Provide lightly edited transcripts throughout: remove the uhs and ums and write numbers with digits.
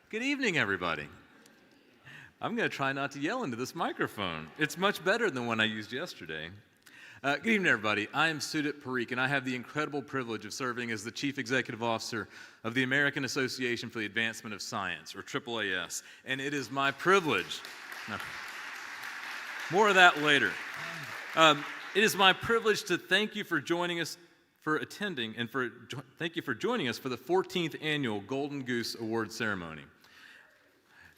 Good evening, everybody. I'm going to try not to yell into this microphone. It's much better than the one I used yesterday. Good evening, everybody. I am Sudip Parikh, and I have the incredible privilege of serving as the Chief Executive Officer of the American Association for the Advancement of Science, or AAAS, and it is my privilege. More of that later. It is my privilege to thank you for joining us, for attending, and thank you for joining us for the 14th annual Golden Goose Award ceremony.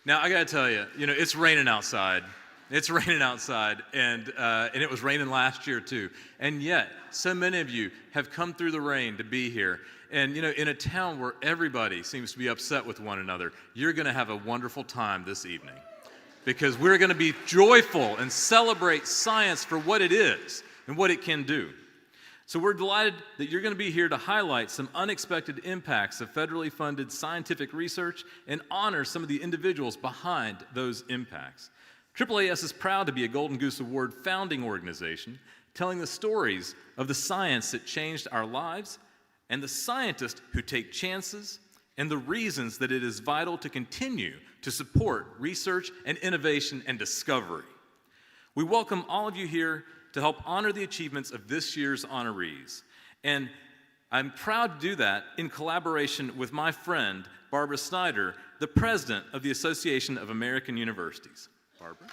Now, I got to tell you, it's raining outside. It's raining outside, and it was raining last year, too. And yet, so many of you have come through the rain to be here. And, in a town where everybody seems to be upset with one another, you're going to have a wonderful time this evening. Because we're going to be joyful and celebrate science for what it is and what it can do. So we're delighted that you're going to be here to highlight some unexpected impacts of federally funded scientific research and honor some of the individuals behind those impacts. AAAS is proud to be a Golden Goose Award founding organization, telling the stories of the science that changed our lives and the scientists who take chances and the reasons that it is vital to continue to support research and innovation and discovery. We welcome all of you here to help honor the achievements of this year's honorees. And I'm proud to do that in collaboration with my friend, Barbara Snyder, the president of the Association of American Universities. Barbara?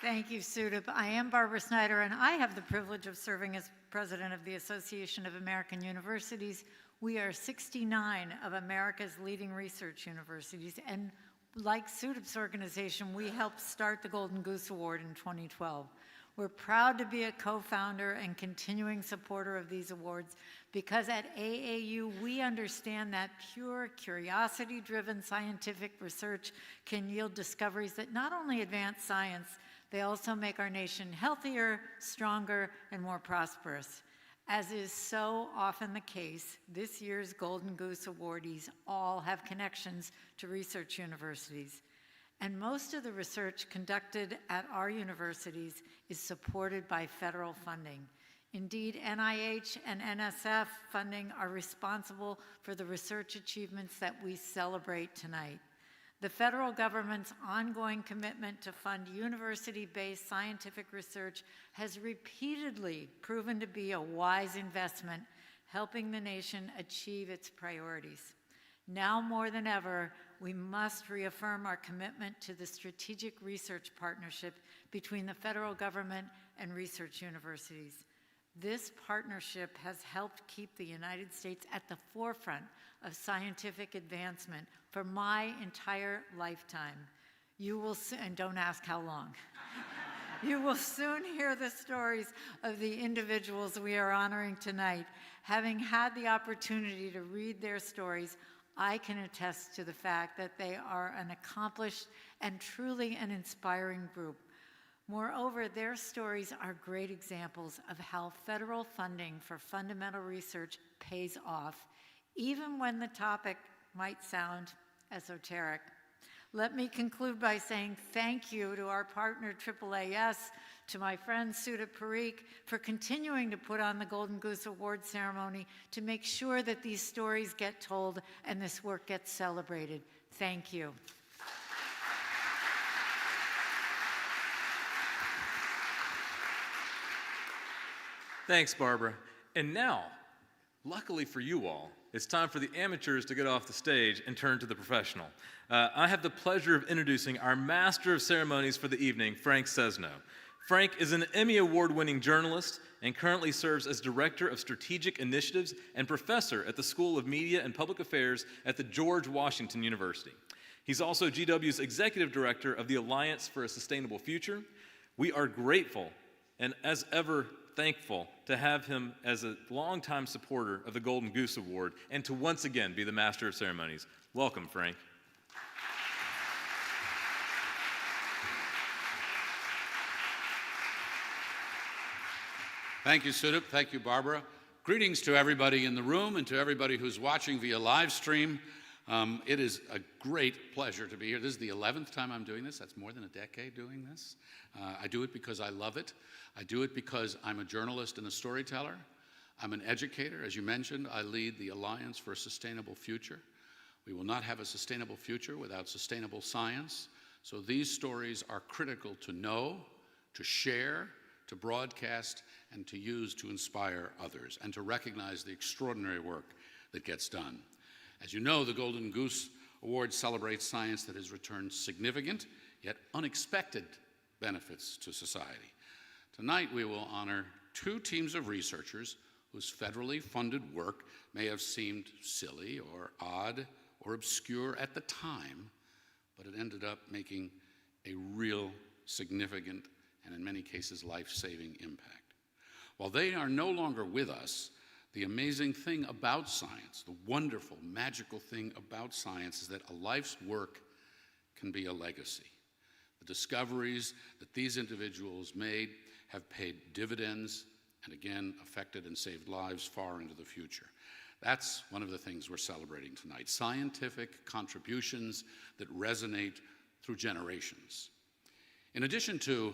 Thank you, Sudip. I am Barbara Snyder, and I have the privilege of serving as president of the Association of American Universities. We are 69 of America's leading research universities, and like Sudip's organization, we helped start the Golden Goose Award in 2012. We're proud to be a co-founder and continuing supporter of these awards because at AAU, we understand that pure, curiosity-driven scientific research can yield discoveries that not only advance science, they also make our nation healthier, stronger, and more prosperous. As is so often the case, this year's Golden Goose awardees all have connections to research universities. And most of the research conducted at our universities is supported by federal funding. Indeed, NIH and NSF funding are responsible for the research achievements that we celebrate tonight. The federal government's ongoing commitment to fund university-based scientific research has repeatedly proven to be a wise investment, helping the nation achieve its priorities. Now more than ever, we must reaffirm our commitment to the strategic research partnership between the federal government and research universities. This partnership has helped keep the United States at the forefront of scientific advancement for my entire lifetime. You will and don't ask how long. You will soon hear the stories of the individuals we are honoring tonight. Having had the opportunity to read their stories, I can attest to the fact that they are an accomplished and truly an inspiring group. Moreover, their stories are great examples of how federal funding for fundamental research pays off, even when the topic might sound esoteric. Let me conclude by saying thank you to our partner AAAS, to my friend Sudip Parikh for continuing to put on the Golden Goose Award ceremony to make sure that these stories get told and this work gets celebrated. Thank you. Thanks, Barbara. And now, luckily for you all, it's time for the amateurs to get off the stage and turn to the professional. I have the pleasure of introducing our Master of Ceremonies for the evening, Frank Sesno. Frank is an Emmy Award-winning journalist and currently serves as Director of Strategic Initiatives and Professor at the School of Media and Public Affairs at the George Washington University. He's also GW's Executive Director of the Alliance for a Sustainable Future. We are grateful and, as ever, thankful to have him as a longtime supporter of the Golden Goose Award and to once again be the Master of Ceremonies. Welcome, Frank. Thank you, Sudip. Thank you, Barbara. Greetings to everybody in the room and to everybody who's watching via live stream. It is a great pleasure to be here. This is the 11th time I'm doing this. That's more than a decade doing this. I do it because I love it. I do it because I'm a journalist and a storyteller. I'm an educator. As you mentioned, I lead the Alliance for a Sustainable Future. We will not have a sustainable future without sustainable science. So these stories are critical to know, to share, to broadcast, and to use to inspire others, and to recognize the extraordinary work that gets done. As you know, the Golden Goose Award celebrates science that has returned significant, yet unexpected benefits to society. Tonight, we will honor 2 teams of researchers whose federally funded work may have seemed silly or odd or obscure at the time, but it ended up making a real significant and in many cases life-saving impact. While they are no longer with us, the amazing thing about science, the wonderful, magical thing about science is that a life's work can be a legacy. The discoveries that these individuals made have paid dividends and again affected and saved lives far into the future. That's one of the things we're celebrating tonight, scientific contributions that resonate through generations. In addition to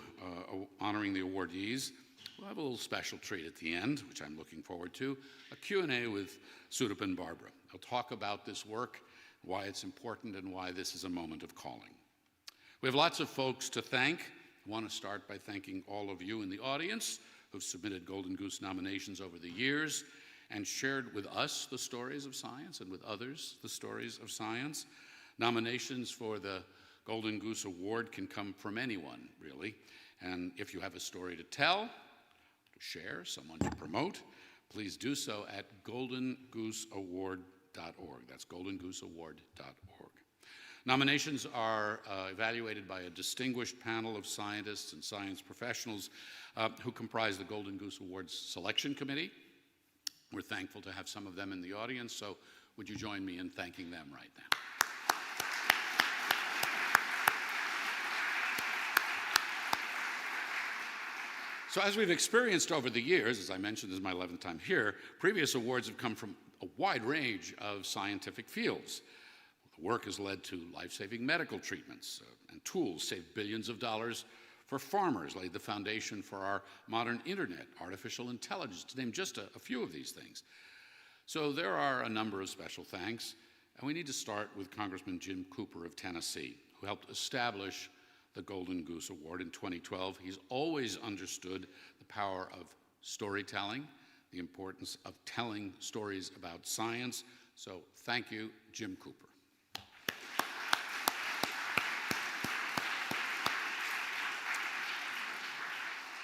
honoring the awardees, we'll have a little special treat at the end, which I'm looking forward to, a Q&A with Sudip and Barbara. They'll talk about this work, why it's important, and why this is a moment of calling. We have lots of folks to thank. I want to start by thanking all of you in the audience who've submitted Golden Goose nominations over the years and shared with us the stories of science and with others the stories of science. Nominations for the Golden Goose Award can come from anyone, really. And if you have a story to tell, to share, someone to promote, please do so at goldengooseaward.org. That's goldengooseaward.org. Nominations are evaluated by a distinguished panel of scientists and science professionals who comprise the Golden Goose Awards Selection Committee. We're thankful to have some of them in the audience, so would you join me in thanking them right now? So as we've experienced over the years, as I mentioned, this is my 11th time here, previous awards have come from a wide range of scientific fields. The work has led to life-saving medical treatments and tools, saved billions of dollars for farmers, laid the foundation for our modern internet, artificial intelligence, to name just a few of these things. So there are a number of special thanks, and we need to start with Congressman Jim Cooper of Tennessee, who helped establish the Golden Goose Award in 2012. He's always understood the power of storytelling, the importance of telling stories about science. So thank you, Jim Cooper.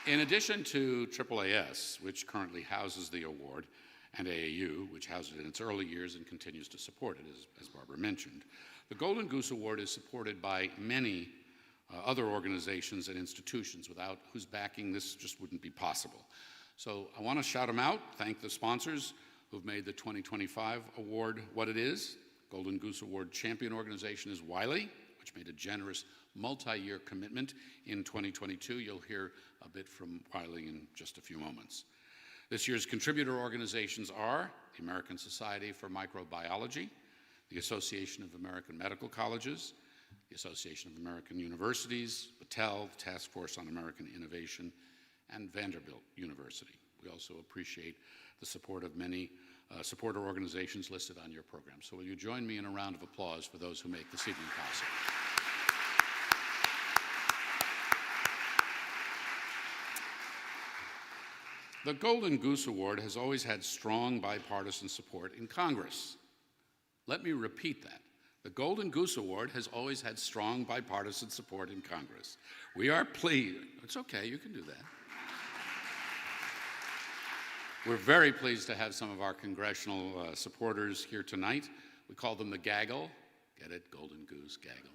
In addition to AAAS, which currently houses the award, and AAU, which housed it in its early years and continues to support it, as Barbara mentioned, the Golden Goose Award is supported by many other organizations and institutions without whose backing this just wouldn't be possible. So I want to shout them out, thank the sponsors who've made the 2025 award what it is. Golden Goose Award champion organization is Wiley, which made a generous multi-year commitment in 2022. You'll hear a bit from Wiley in just a few moments. This year's contributor organizations are the American Society for Microbiology, the Association of American Medical Colleges, the Association of American Universities, Battelle, the Task Force on American Innovation, and Vanderbilt University. We also appreciate the support of many supporter organizations listed on your program. So will you join me in a round of applause for those who make this evening possible? The Golden Goose Award has always had strong bipartisan support in Congress. Let me repeat that. The Golden Goose Award has always had strong bipartisan support in Congress. We are pleased. It's okay, you can do that. We're very pleased to have some of our congressional supporters here tonight. We call them the Gaggle. Get it? Golden Goose, Gaggle.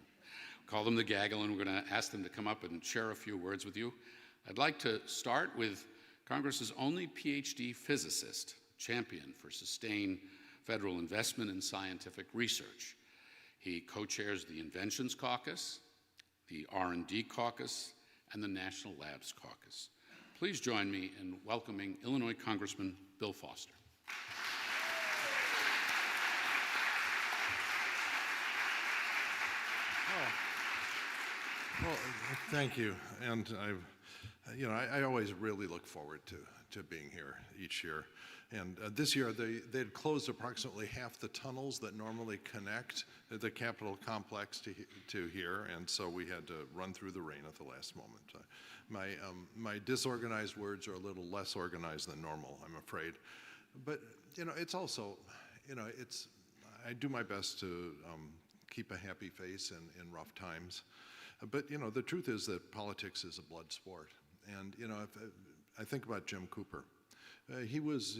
We call them the Gaggle, and we're going to ask them to come up and share a few words with you. I'd like to start with Congress's only PhD physicist, champion for sustained federal investment in scientific research. He co-chairs the Inventions Caucus, the R&D Caucus, and the National Labs Caucus. Please join me in welcoming Illinois Congressman Bill Foster. Well, thank you. And I always really look forward to being here each year. And this year, they had closed approximately half the tunnels that normally connect the Capitol complex to here, and so we had to run through the rain at the last moment. My disorganized words are a little less organized than normal, I'm afraid. But, it's also, I do my best to keep a happy face in rough times. But, the truth is that politics is a blood sport. And, if I think about Jim Cooper. His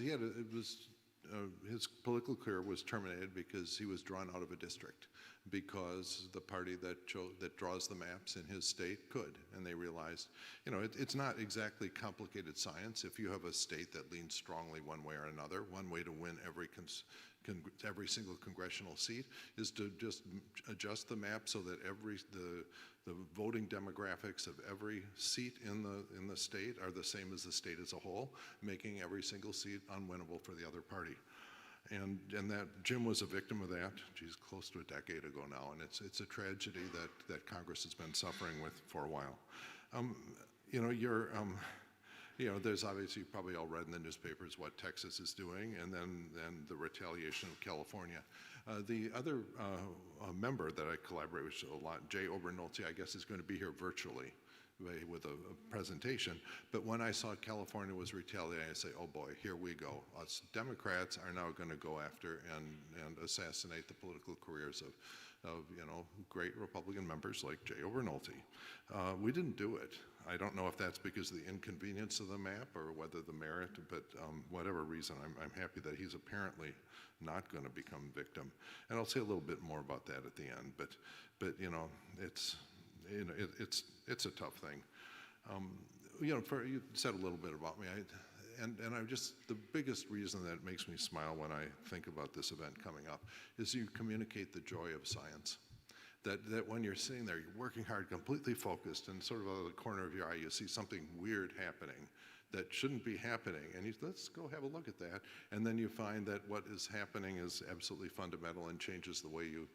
political career was terminated because he was drawn out of a district because the party that draws the maps in his state could, and they realized, it's not exactly complicated science. If you have a state that leans strongly one way or another, one way to win every single congressional seat is to just adjust the map so that the voting demographics of every seat in the state are the same as the state as a whole, making every single seat unwinnable for the other party. And that Jim was a victim of that, geez, close to a decade ago now, and it's a tragedy that Congress has been suffering with for a while. There's obviously, you've probably all read in the newspapers what Texas is doing, and then the retaliation of California. The other member that I collaborate with a lot, Jay Obernolte, I guess is going to be here virtually with a presentation. But when I saw California was retaliating, I say, oh boy, here we go. Us Democrats are now going to go after and assassinate the political careers of great Republican members like Jay Obernolte. We didn't do it. I don't know if that's because of the inconvenience of the map or whether the merit, but whatever reason, I'm happy that he's apparently not going to become a victim. And I'll say a little bit more about that at the end. But it's a tough thing. You said a little bit about me. And I just, the biggest reason that makes me smile when I think about this event coming up is you communicate the joy of science. That when you're sitting there, you're working hard, completely focused, and sort of out of the corner of your eye, you see something weird happening that shouldn't be happening, and let's go have a look at that. And then you find that what is happening is absolutely fundamental and changes the way you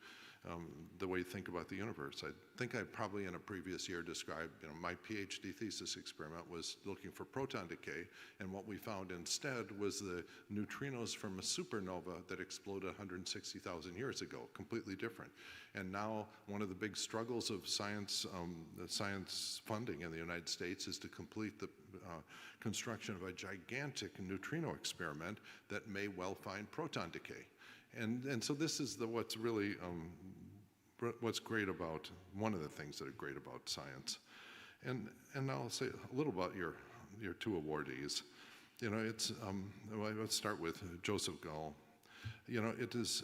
think about the universe. I think I probably in a previous year described, my PhD thesis experiment was looking for proton decay, and what we found instead was the neutrinos from a supernova that exploded 160,000 years ago, completely different. And now one of the big struggles of science funding in the United States is to complete the construction of a gigantic neutrino experiment that may well find proton decay. And so this is what's really what's great about, one of the things that are great about science. And I'll say a little about your two awardees. Let's start with Joseph Gall. It is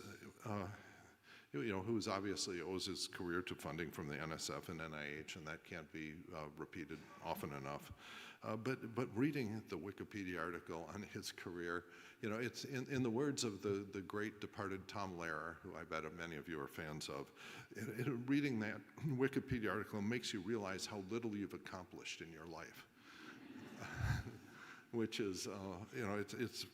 who obviously owes his career to funding from the NSF and NIH, and that can't be repeated often enough. But reading the Wikipedia article on his career, it's in the words of the great departed Tom Lehrer, who I bet many of you are fans of, reading that Wikipedia article makes you realize how little you've accomplished in your life, which is, it's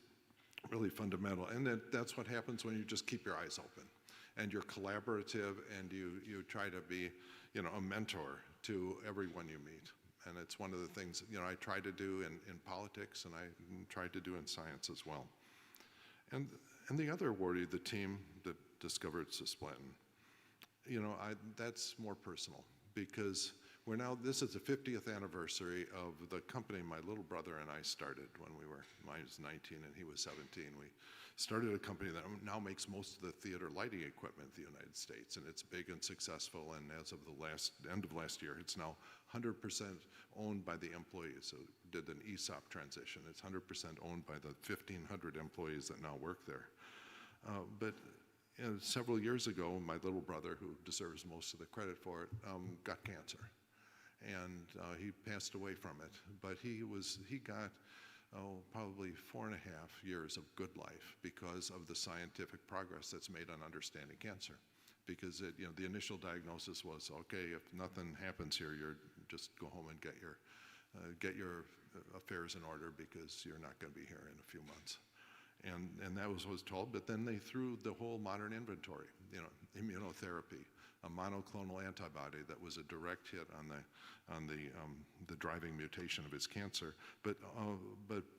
really fundamental. And that's what happens when you just keep your eyes open and you're collaborative and you try to be, a mentor to everyone you meet. And it's one of the things, I try to do in politics, and I try to do in science as well. And the other awardee, the team that discovered Cisplatin, that's more personal because this is the 50th anniversary of the company my little brother and I started when I was 19 and he was 17. We started a company that now makes most of the theater lighting equipment in the United States, and it's big and successful, and as of the end of last year, it's now 100% owned by the employees. So did an ESOP transition. It's 100% owned by the 1,500 employees that now work there. But several years ago, my little brother, who deserves most of the credit for it, got cancer. And he passed away from it. But he got probably 4.5 years of good life because of the scientific progress that's made on understanding cancer. Because the initial diagnosis was, okay, if nothing happens here, you're just go home and get your affairs in order because you're not going to be here in a few months. And that was what was told. But then they threw the whole modern inventory, immunotherapy, a monoclonal antibody that was a direct hit on the driving mutation of his cancer. But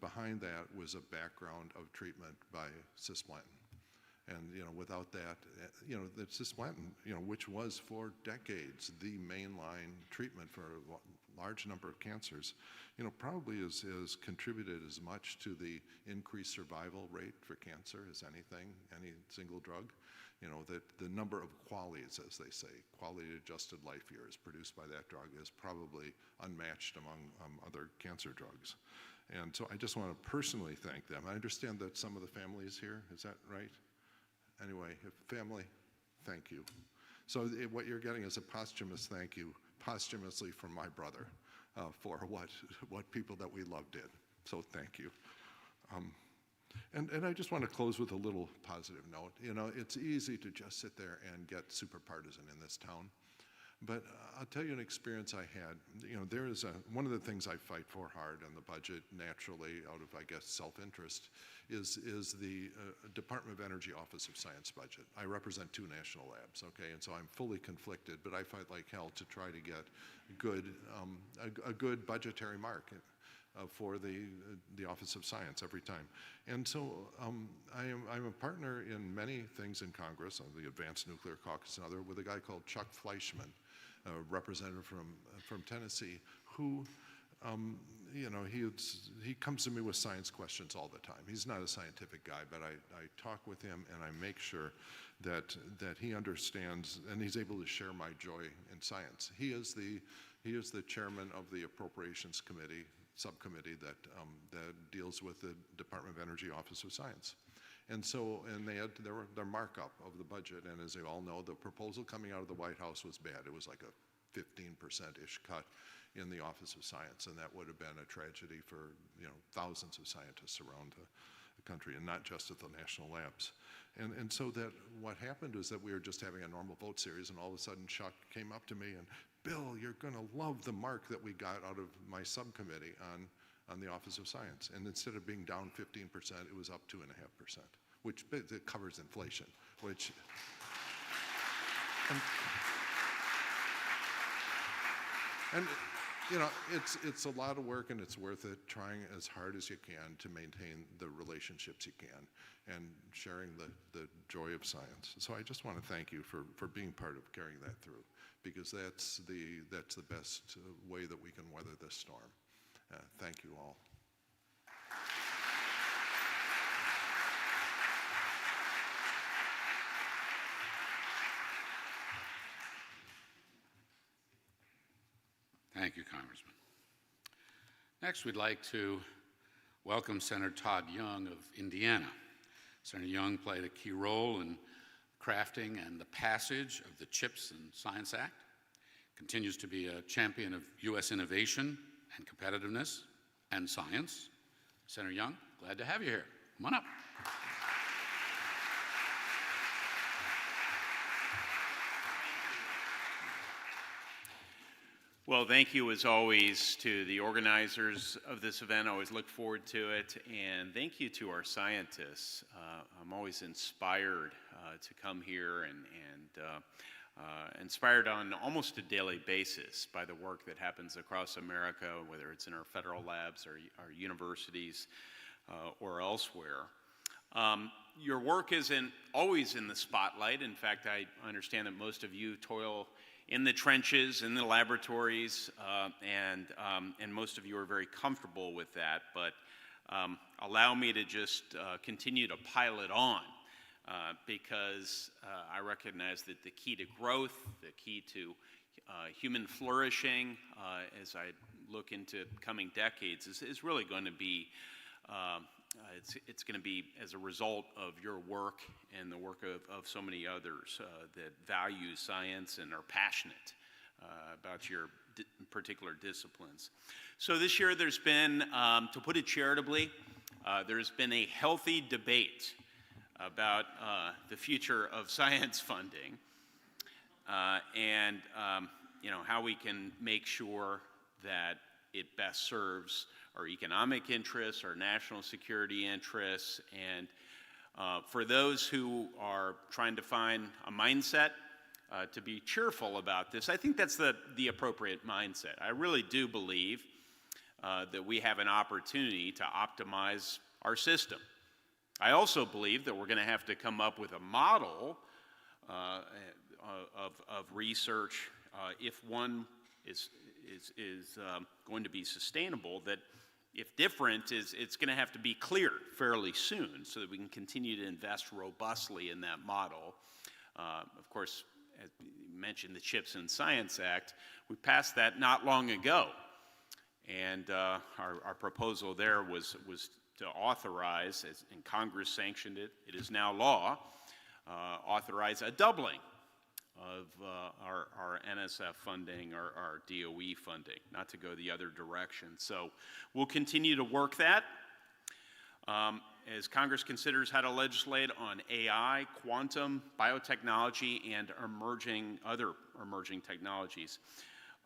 behind that was a background of treatment by cisplatin. And, without that, the cisplatin, which was for decades the mainline treatment for a large number of cancers, probably has contributed as much to the increased survival rate for cancer as any single drug. That the number of QALYs, as they say, quality-adjusted life years produced by that drug is probably unmatched among other cancer drugs. And so I just want to personally thank them. I understand that some of the family is here. Is that right? Anyway, family, thank you. So what you're getting is a posthumous thank you, posthumously from my brother, for what people that we love did. So thank you. And I just want to close with a little positive note. It's easy to just sit there and get super partisan in this town. But I'll tell you an experience I had. There is one of the things I fight for hard in the budget, naturally, out of, I guess, self-interest, is the Department of Energy Office of Science budget. I represent 2 national labs, okay, and so I'm fully conflicted, but I fight like hell to try to get a good budgetary mark for the Office of Science every time. And so I'm a partner in many things in Congress, on the Advanced Nuclear Caucus and other, with a guy called Chuck Fleischman, a representative from Tennessee, who he comes to me with science questions all the time. He's not a scientific guy, but I talk with him and I make sure that he understands and he's able to share my joy in science. He is the chairman of the Appropriations Committee subcommittee that deals with the Department of Energy Office of Science. And they had their markup of the budget, and as they all know, the proposal coming out of the White House was bad. It was like a 15%-ish cut in the Office of Science, and that would have been a tragedy for thousands of scientists around the country, and not just at the national labs. And so that what happened is that we were just having a normal vote series, and all of a sudden Chuck came up to me and, Bill, you're going to love the mark that we got out of my subcommittee on the Office of Science. And instead of being down 15%, it was up 2.5%, which it covers inflation, which... And it's a lot of work, and it's worth it, trying as hard as you can to maintain the relationships you can and sharing the joy of science. So I just want to thank you for being part of carrying that through, because that's the best way that we can weather this storm. Thank you all. Thank you, Congressman. Next, we'd like to welcome Senator Todd Young of Indiana. Senator Young played a key role in crafting and the passage of the CHIPS and Science Act, continues to be a champion of U.S. innovation and competitiveness and science. Senator Young, glad to have you here. Come on up. Well, thank you as always to the organizers of this event. I always look forward to it. And thank you to our scientists. I'm always inspired to come here and inspired on almost a daily basis by the work that happens across America, whether it's in our federal labs or our universities or elsewhere. Your work isn't always in the spotlight. In fact, I understand that most of you toil in the trenches, in the laboratories, and most of you are very comfortable with that. But allow me to just continue to pile it on, because I recognize that the key to growth, the key to human flourishing, as I look into coming decades, is really going to be it's going to be as a result of your work and the work of so many others that value science and are passionate about your particular disciplines. So this year there's been, to put it charitably, there's been a healthy debate about the future of science funding and how we can make sure that it best serves our economic interests, our national security interests, and for those who are trying to find a mindset to be cheerful about this. I think that's the appropriate mindset. I really do believe that we have an opportunity to optimize our system. I also believe that we're going to have to come up with a model of research, if one is going to be sustainable, that if different, it's going to have to be clear fairly soon so that we can continue to invest robustly in that model. Of course, as you mentioned, the CHIPS and Science Act, we passed that not long ago. And our proposal there was to authorize, and Congress sanctioned it, it is now law, authorize a doubling of our NSF funding, our DOE funding, not to go the other direction. So we'll continue to work that. As Congress considers how to legislate on AI, quantum, biotechnology, and other emerging technologies.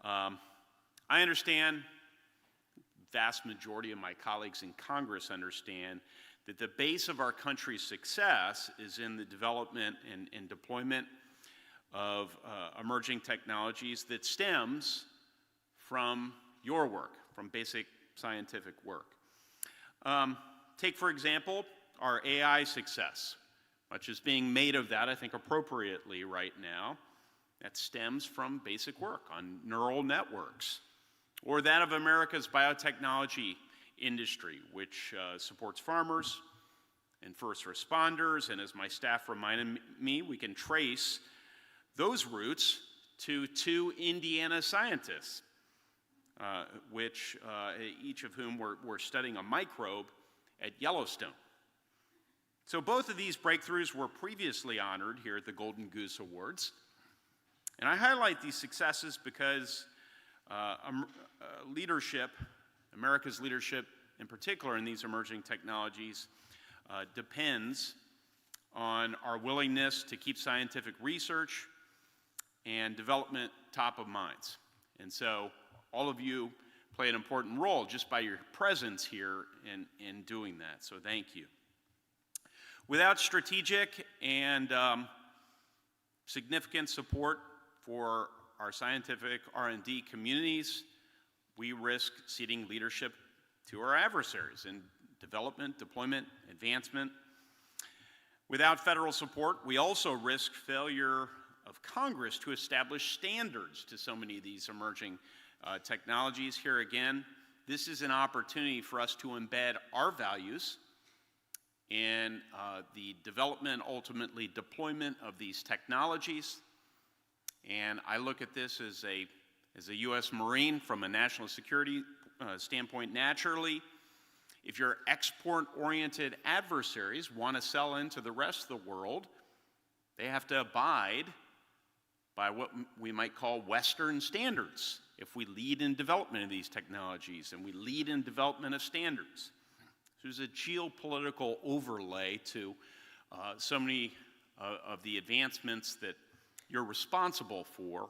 I understand, vast majority of my colleagues in Congress understand, that the base of our country's success is in the development and deployment of emerging technologies that stems from your work, from basic scientific work. Take, for example, our AI success. Much is being made of that, I think, appropriately right now. That stems from basic work on neural networks, or that of America's biotechnology industry, which supports farmers and first responders. And as my staff reminded me, we can trace those roots to 2 Indiana scientists, each of whom were studying a microbe at Yellowstone. So both of these breakthroughs were previously honored here at the Golden Goose Awards. And I highlight these successes because leadership, America's leadership in particular in these emerging technologies, depends on our willingness to keep scientific research and development top of minds. And so all of you play an important role just by your presence here in doing that. So thank you. Without strategic and significant support for our scientific R&D communities, we risk ceding leadership to our adversaries in development, deployment, advancement. Without federal support, we also risk failure of Congress to establish standards to so many of these emerging technologies. Here again, this is an opportunity for us to embed our values in the development, ultimately deployment of these technologies. And I look at this as a U.S. Marine from a national security standpoint. Naturally, if your export-oriented adversaries want to sell into the rest of the world, they have to abide by what we might call Western standards if we lead in development of these technologies and we lead in development of standards. So there's a geopolitical overlay to so many of the advancements that you're responsible for,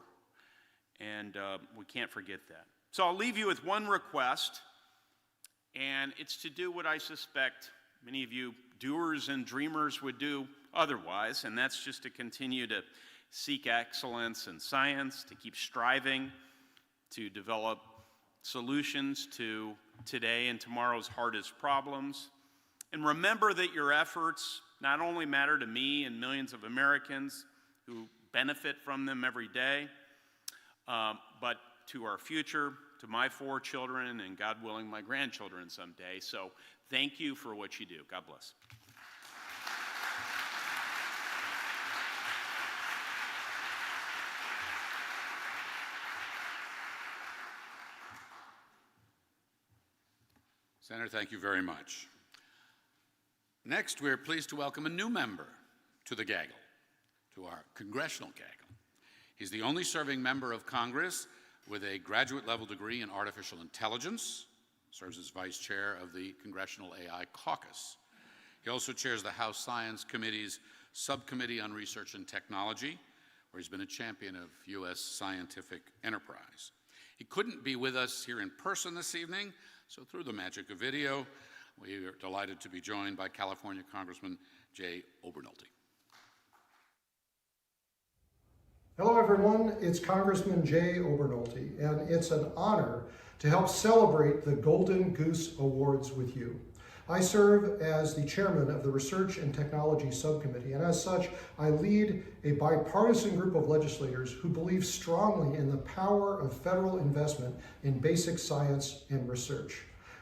and we can't forget that. So I'll leave you with one request, and it's to do what I suspect many of you doers and dreamers would do otherwise, and that's just to continue to seek excellence in science, to keep striving to develop solutions to today and tomorrow's hardest problems. And remember that your efforts not only matter to me and millions of Americans who benefit from them every day, but to our future, to my 4 children, and God willing, my grandchildren someday. So thank you for what you do. God bless. Senator, thank you very much. Next, we're pleased to welcome a new member to the gaggle, to our Congressional gaggle. He's the only serving member of Congress with a graduate-level degree in artificial intelligence, serves as vice chair of the Congressional AI Caucus. He also chairs the House Science Committee's Subcommittee on Research and Technology, where he's been a champion of U.S. scientific enterprise. He couldn't be with us here in person this evening, so through the magic of video, we are delighted to be joined by California Congressman Jay Obernolte. Hello everyone, it's Congressman Jay Obernolte, and it's an honor to help celebrate the Golden Goose Awards with you. I serve as the chairman of the Research and Technology Subcommittee, and as such, I lead a bipartisan group of legislators who believe strongly in the power of federal investment in basic science and research.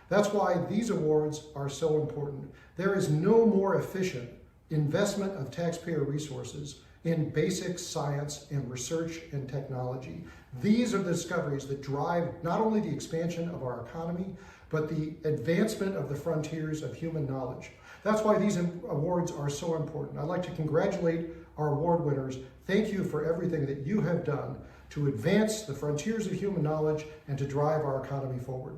That's why these awards are so important. There is no more efficient investment of taxpayer resources in basic science and research and technology. These are the discoveries that drive not only the expansion of our economy, but the advancement of the frontiers of human knowledge. That's why these awards are so important. I'd like to congratulate our award winners. Thank you for everything that you have done to advance the frontiers of human knowledge and to drive our economy forward.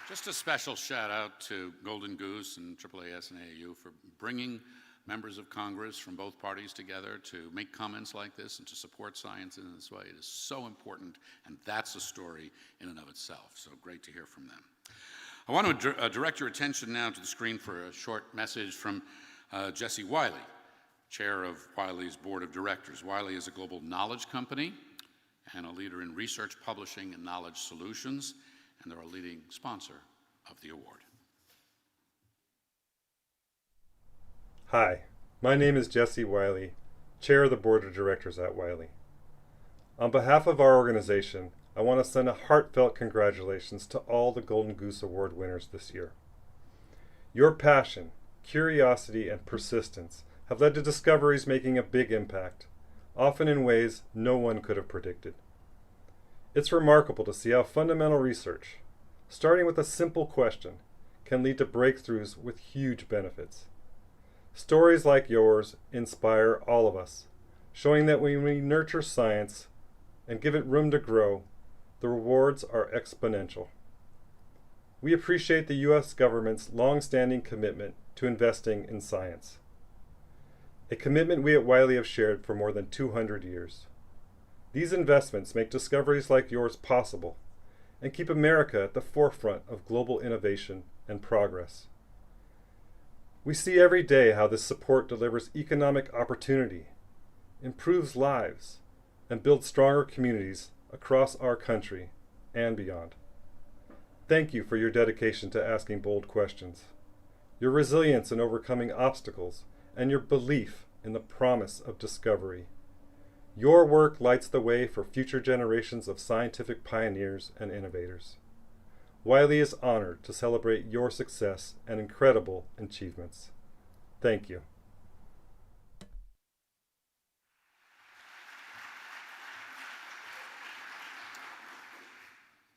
Just a special shout out to Golden Goose and AAAS and AAU for bringing members of Congress from both parties together to make comments like this and to support science in this way. It is so important, and that's a story in and of itself. So great to hear from them. I want to direct your attention now to the screen for a short message from Jesse Wiley, chair of Wiley's board of directors. Wiley is a global knowledge company and a leader in research, publishing, and knowledge solutions, and they're a leading sponsor of the award. Hi, my name is Jesse Wiley, Chair of the Board of Directors at Wiley. On behalf of our organization, I want to send a heartfelt congratulations to all the Golden Goose Award winners this year. Your passion, curiosity, and persistence have led to discoveries making a big impact, often in ways no one could have predicted. It's remarkable to see how fundamental research, starting with a simple question, can lead to breakthroughs with huge benefits. Stories like yours inspire all of us, showing that when we nurture science and give it room to grow, the rewards are exponential. We appreciate the U.S. government's long-standing commitment to investing in science, a commitment we at Wiley have shared for more than 200 years. These investments make discoveries like yours possible and keep America at the forefront of global innovation and progress. We see every day how this support delivers economic opportunity, improves lives, and builds stronger communities across our country and beyond. Thank you for your dedication to asking bold questions, your resilience in overcoming obstacles, and your belief in the promise of discovery. Your work lights the way for future generations of scientific pioneers and innovators. Wiley is honored to celebrate your success and incredible achievements. Thank you.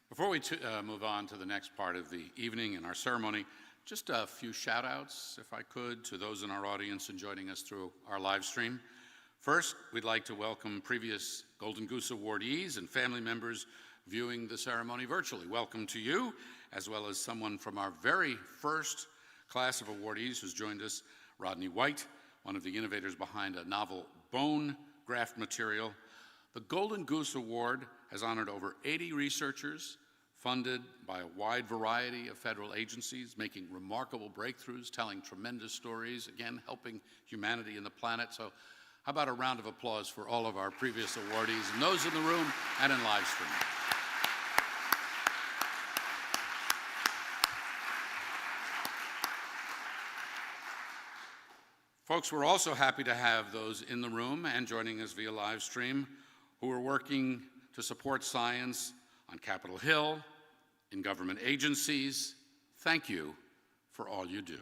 Before we move on to the next part of the evening and our ceremony, just a few shout outs, if I could, to those in our audience and joining us through our live stream. First, we'd like to welcome previous Golden Goose awardees and family members viewing the ceremony virtually. Welcome to you, as well as someone from our very first class of awardees who's joined us, Rodney White, one of the innovators behind a novel bone graft material. The Golden Goose Award has honored over 80 researchers, funded by a wide variety of federal agencies, making remarkable breakthroughs, telling tremendous stories, again, helping humanity and the planet. So how about a round of applause for all of our previous awardees and those in the room and in live stream. Folks, we're also happy to have those in the room and joining us via live stream who are working to support science on Capitol Hill, in government agencies. Thank you for all you do.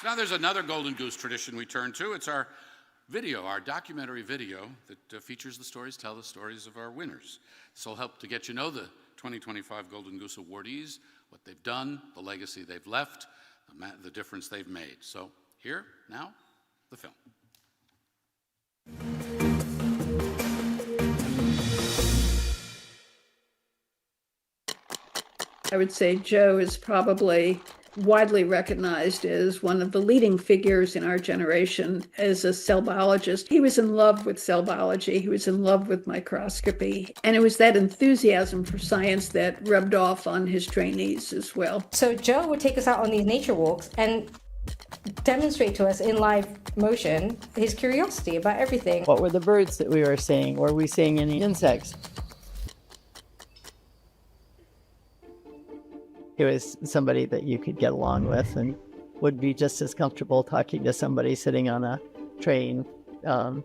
So now there's another Golden Goose tradition we turn to. It's our video, our documentary video that features the stories, tell the stories of our winners. This will help to get you know the 2025 Golden Goose awardees, what they've done, the legacy they've left, the difference they've made. So here, now, the film. I would say Joe is probably widely recognized as one of the leading figures in our generation as a cell biologist. He was in love with cell biology. He was in love with microscopy. And it was that enthusiasm for science that rubbed off on his trainees as well. So Joe would take us out on these nature walks and demonstrate to us in live motion his curiosity about everything. What were the birds that we were seeing? Were we seeing any insects? He was somebody that you could get along with and would be just as comfortable talking to somebody sitting on a train,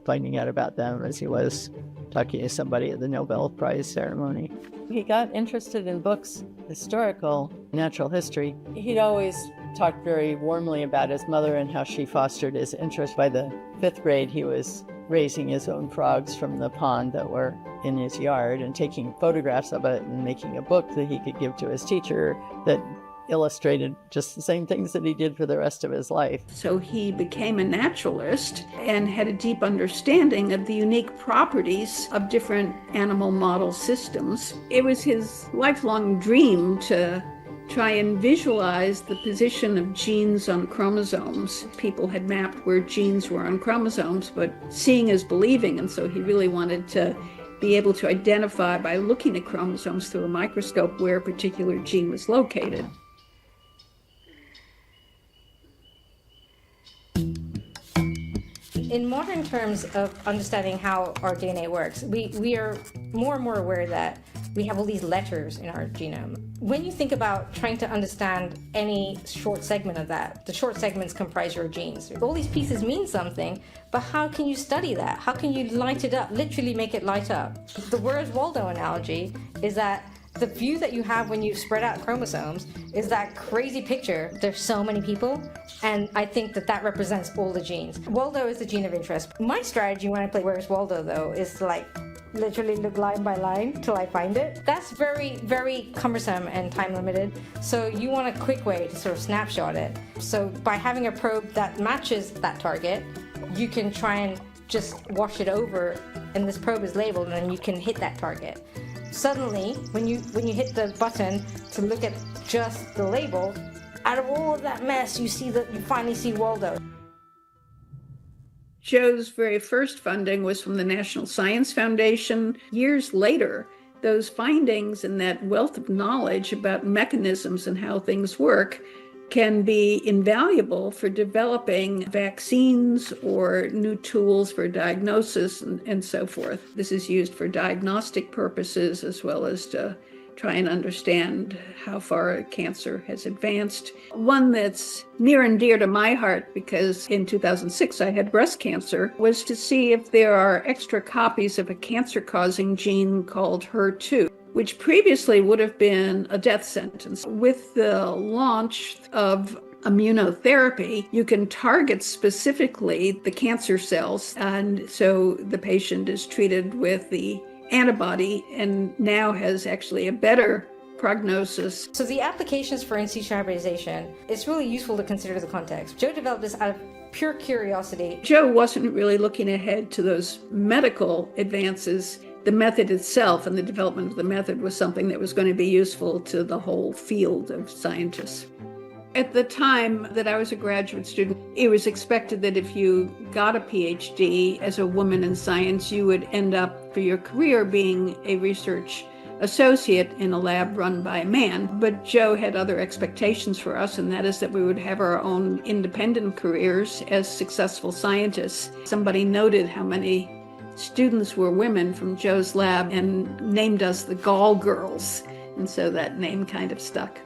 finding out about them as he was talking to somebody at the Nobel Prize ceremony. He got interested in books, historical, natural history. He'd always talked very warmly about his mother and how she fostered his interest. By the 5th grade, he was raising his own frogs from the pond that were in his yard and taking photographs of it and making a book that he could give to his teacher that illustrated just the same things that he did for the rest of his life. So he became a naturalist and had a deep understanding of the unique properties of different animal model systems. It was his lifelong dream to try and visualize the position of genes on chromosomes. People had mapped where genes were on chromosomes, but seeing is believing, and so he really wanted to be able to identify by looking at chromosomes through a microscope where a particular gene was located. In modern terms of understanding how our DNA works, we are more and more aware that we have all these letters in our genome. When you think about trying to understand any short segment of that, the short segments comprise your genes. All these pieces mean something, but how can you study that? How can you light it up, literally make it light up? The Where's-Waldo analogy is that the view that you have when you spread out chromosomes is that crazy picture. There's so many people, and I think that that represents all the genes. Waldo is the gene of interest. My strategy when I play Where's Waldo, though, is to literally look line by line till I find it. That's very, very cumbersome and time limited. So you want a quick way to sort of snapshot it. So by having a probe that matches that target, you can try and just wash it over, and this probe is labeled, and then you can hit that target. Suddenly, when you hit the button to look at just the label, out of all of that mess, you finally see Waldo. Joe's very first funding was from the National Science Foundation. Years later, those findings and that wealth of knowledge about mechanisms and how things work can be invaluable for developing vaccines or new tools for diagnosis and so forth. This is used for diagnostic purposes as well as to try and understand how far cancer has advanced. One that's near and dear to my heart, because in 2006 I had breast cancer, was to see if there are extra copies of a cancer-causing gene called HER2, which previously would have been a death sentence. With the launch of immunotherapy, you can target specifically the cancer cells, and so the patient is treated with the antibody and now has actually a better prognosis. So the applications for in situ hybridization, it's really useful to consider the context. Joe developed this out of pure curiosity. Joe wasn't really looking ahead to those medical advances. The method itself and the development of the method was something that was going to be useful to the whole field of scientists. At the time that I was a graduate student, it was expected that if you got a PhD as a woman in science, you would end up for your career being a research associate in a lab run by a man. But Joe had other expectations for us, and that is that we would have our own independent careers as successful scientists. Somebody noted how many students were women from Joe's lab and named us the Gall Girls, and so that name kind of stuck.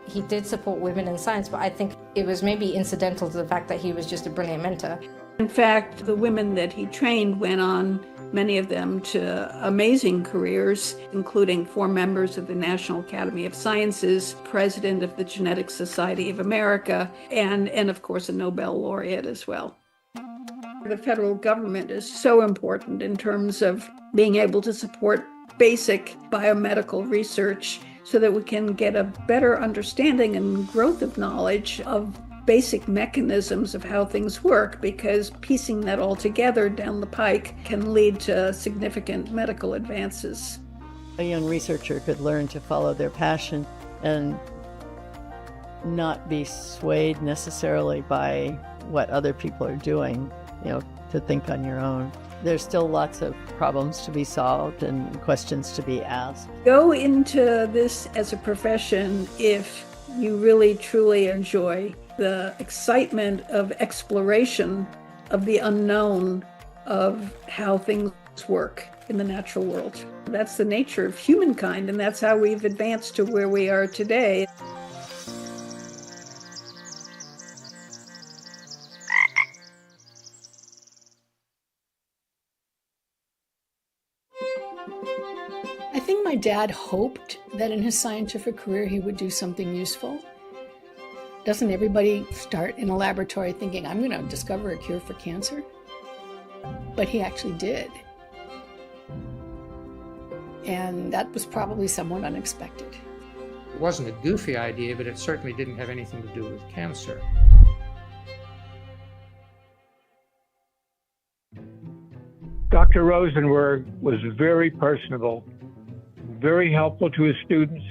He did support women in science, but I think it was maybe incidental to the fact that he was just a brilliant mentor. In fact, the women that he trained went on, many of them, to amazing careers, including 4 members of the National Academy of Sciences, president of the Genetic Society of America, and of course, a Nobel laureate as well. The federal government is so important in terms of being able to support basic biomedical research so that we can get a better understanding and growth of knowledge of basic mechanisms of how things work, because piecing that all together down the pike can lead to significant medical advances. A young researcher could learn to follow their passion and not be swayed necessarily by what other people are doing, to think on your own. There's still lots of problems to be solved and questions to be asked. Go into this as a profession if you really truly enjoy the excitement of exploration of the unknown, of how things work in the natural world. That's the nature of humankind, and that's how we've advanced to where we are today. I think my dad hoped that in his scientific career he would do something useful. Doesn't everybody start in a laboratory thinking, I'm going to discover a cure for cancer? But he actually did. And that was probably somewhat unexpected. It wasn't a goofy idea, but it certainly didn't have anything to do with cancer. Dr. Rosenberg was very personable, very helpful to his students,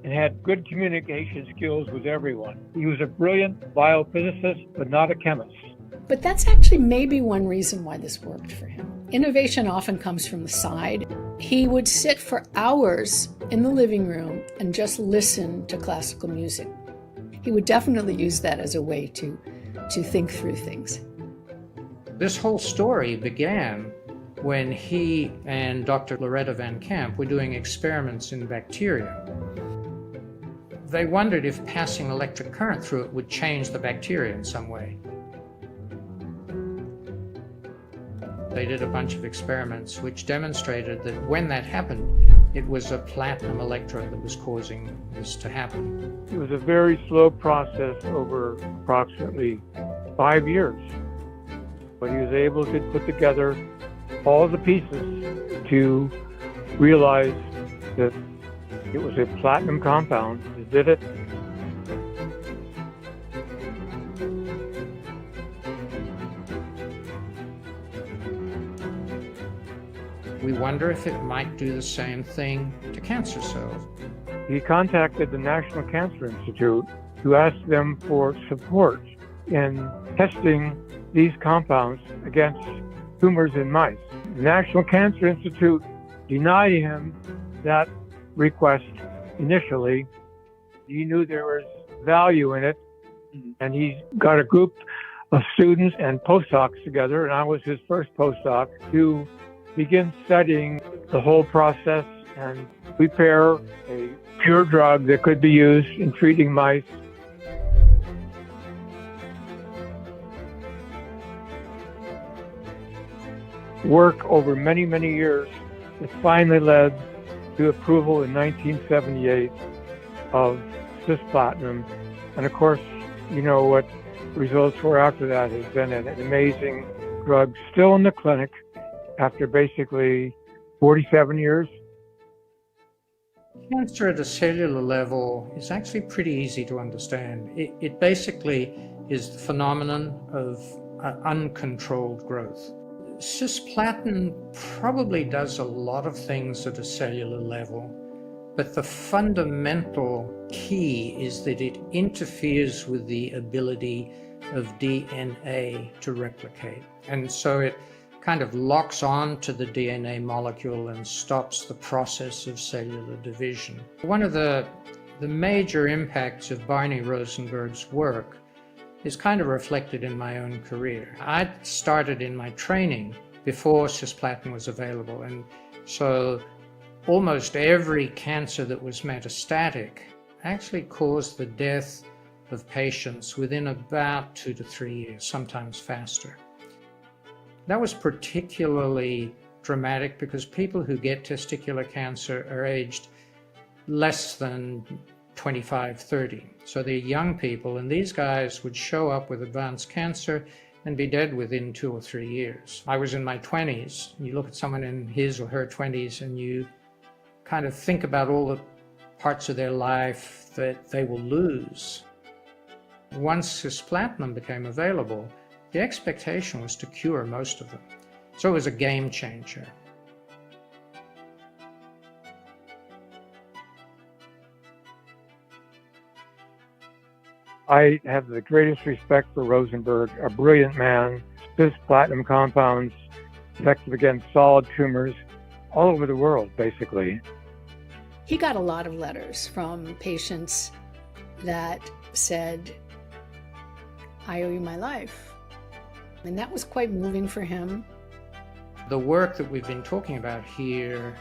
and had good communication skills with everyone. He was a brilliant biophysicist, but not a chemist. But that's actually maybe one reason why this worked for him. Innovation often comes from the side. He would sit for hours in the living room and just listen to classical music. He would definitely use that as a way to think through things. This whole story began when he and Dr. Loretta Van Camp were doing experiments in bacteria. They wondered if passing electric current through it would change the bacteria in some way. They did a bunch of experiments which demonstrated that when that happened, it was a platinum electrode that was causing this to happen. It was a very slow process over approximately 5 years. But he was able to put together all the pieces to realize that it was a platinum compound that did it. We wonder if it might do the same thing to cancer cells. He contacted the National Cancer Institute to ask them for support in testing these compounds against tumors in mice. The National Cancer Institute denied him that request initially. He knew there was value in it, and he got a group of students and postdocs together, and I was his first postdoc, to begin studying the whole process and prepare a pure drug that could be used in treating mice. Work over many, many years that finally led to approval in 1978 of cisplatin. And of course, you know what results were after that. Has been an amazing drug, still in the clinic after basically 47 years. Cancer at a cellular level is actually pretty easy to understand. It basically is the phenomenon of uncontrolled growth. Cisplatin probably does a lot of things at a cellular level, but the fundamental key is that it interferes with the ability of DNA to replicate. And so it kind of locks on to the DNA molecule and stops the process of cellular division. One of the major impacts of Barney Rosenberg's work is kind of reflected in my own career. I started in my training before cisplatin was available, and so almost every cancer that was metastatic actually caused the death of patients within about 2 to 3 years, sometimes faster. That was particularly dramatic because people who get testicular cancer are aged less than 25, 30. So they're young people, and these guys would show up with advanced cancer and be dead within 2 or 3 years. I was in my 20s. You look at someone in his or her 20s and you kind of think about all the parts of their life that they will lose. Once cisplatin became available, the expectation was to cure most of them. So it was a game changer. I have the greatest respect for Rosenberg, a brilliant man. Cisplatin compounds effective against solid tumors all over the world, basically. He got a lot of letters from patients that said, I owe you my life. And that was quite moving for him. The work that we've been talking about here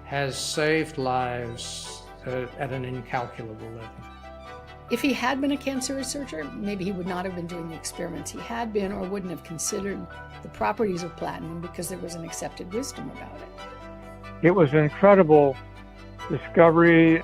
has saved lives at an incalculable level. If he had been a cancer researcher, maybe he would not have been doing the experiments he had been, or wouldn't have considered the properties of platinum because there was an accepted wisdom about it. It was an incredible discovery.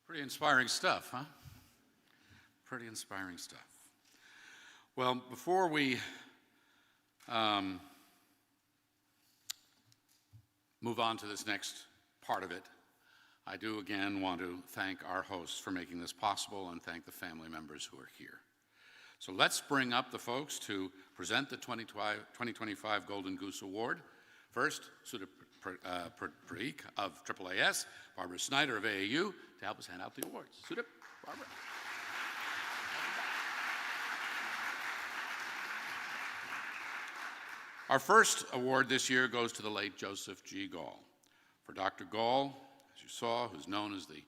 Pretty inspiring stuff, huh? Pretty inspiring stuff. Well, before we move on to this next part of it, I do again want to thank our hosts for making this possible and thank the family members who are here. So let's bring up the folks to present the 2025 Golden Goose Award. First, Sudip Parikh of AAAS, Barbara Snyder of AAU, to help us hand out the awards. Sudip, Barbara. Our first award this year goes to the late Joseph G. Gall. For Dr. Gall, as you saw, who's known as the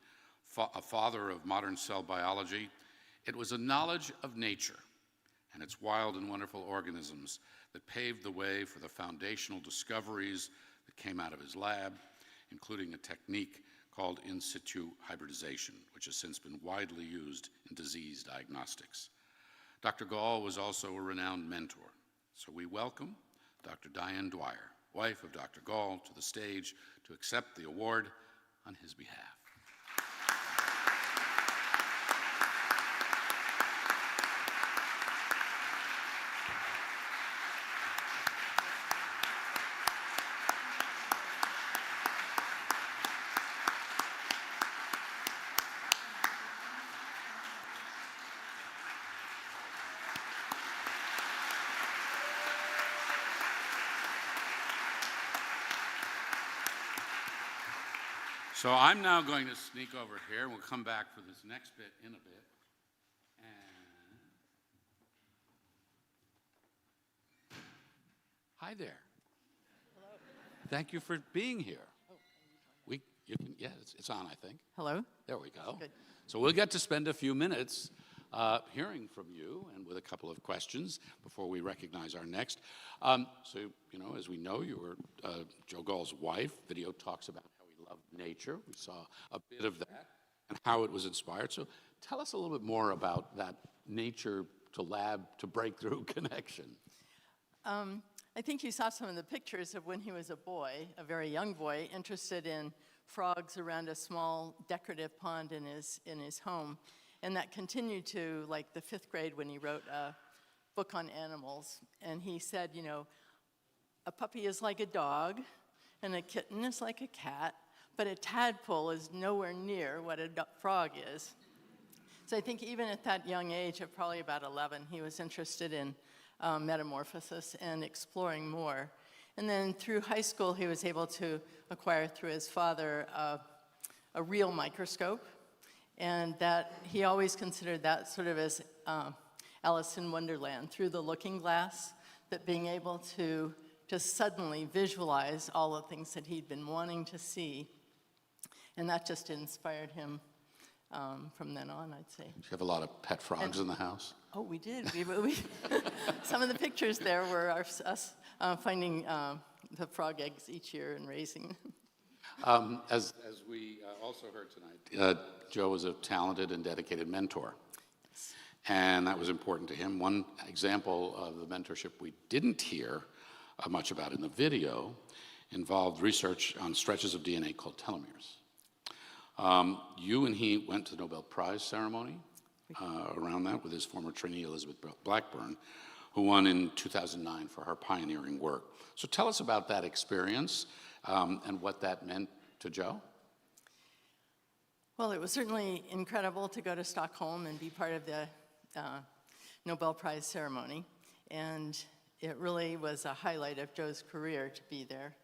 father of modern cell biology, it was a knowledge of nature and its wild and wonderful organisms that paved the way for the foundational discoveries that came out of his lab, including a technique called in situ hybridization, which has since been widely used in disease diagnostics. Dr. Gall was also a renowned mentor, so we welcome Dr. Diane Dwyer, wife of Dr. Gall, to the stage to accept the award on his behalf. So I'm now going to sneak over here. We'll come back for this next bit in a bit. And hi there. Hello. Thank you for being here. Yeah, it's on, I think. Hello. There we go. Good. So we'll get to spend a few minutes hearing from you and with a couple of questions before we recognize our next. So, as we know, you were Joe Gall's wife. Video talks about how he loved nature. We saw a bit of that and how it was inspired. So tell us a little bit more about that nature to lab to breakthrough connection. I think you saw some of the pictures of when he was a boy, a very young boy, interested in frogs around a small decorative pond in his home. And that continued to like the 5th grade when he wrote a book on animals. And he said, a puppy is like a dog and a kitten is like a cat, but a tadpole is nowhere near what a frog is. So I think even at that young age of probably about 11, he was interested in metamorphosis and exploring more. And then through high school, he was able to acquire through his father a real microscope, and that he always considered that sort of as Alice in Wonderland, through the looking glass, that being able to just suddenly visualize all the things that he'd been wanting to see. And that just inspired him from then on, I'd say. Do you have a lot of pet frogs in the house? Oh, we did. We some of the pictures there were us finding the frog eggs each year and raising them. As we also heard tonight, Joe was a talented and dedicated mentor. And that was important to him. One example of the mentorship we didn't hear much about in the video involved research on stretches of DNA called telomeres. You and he went to the Nobel Prize ceremony around that with his former trainee Elizabeth Blackburn, who won in 2009 for her pioneering work. So tell us about that experience and what that meant to Joe. Well, it was certainly incredible to go to Stockholm and be part of the Nobel Prize ceremony. And it really was a highlight of Joe's career to be there.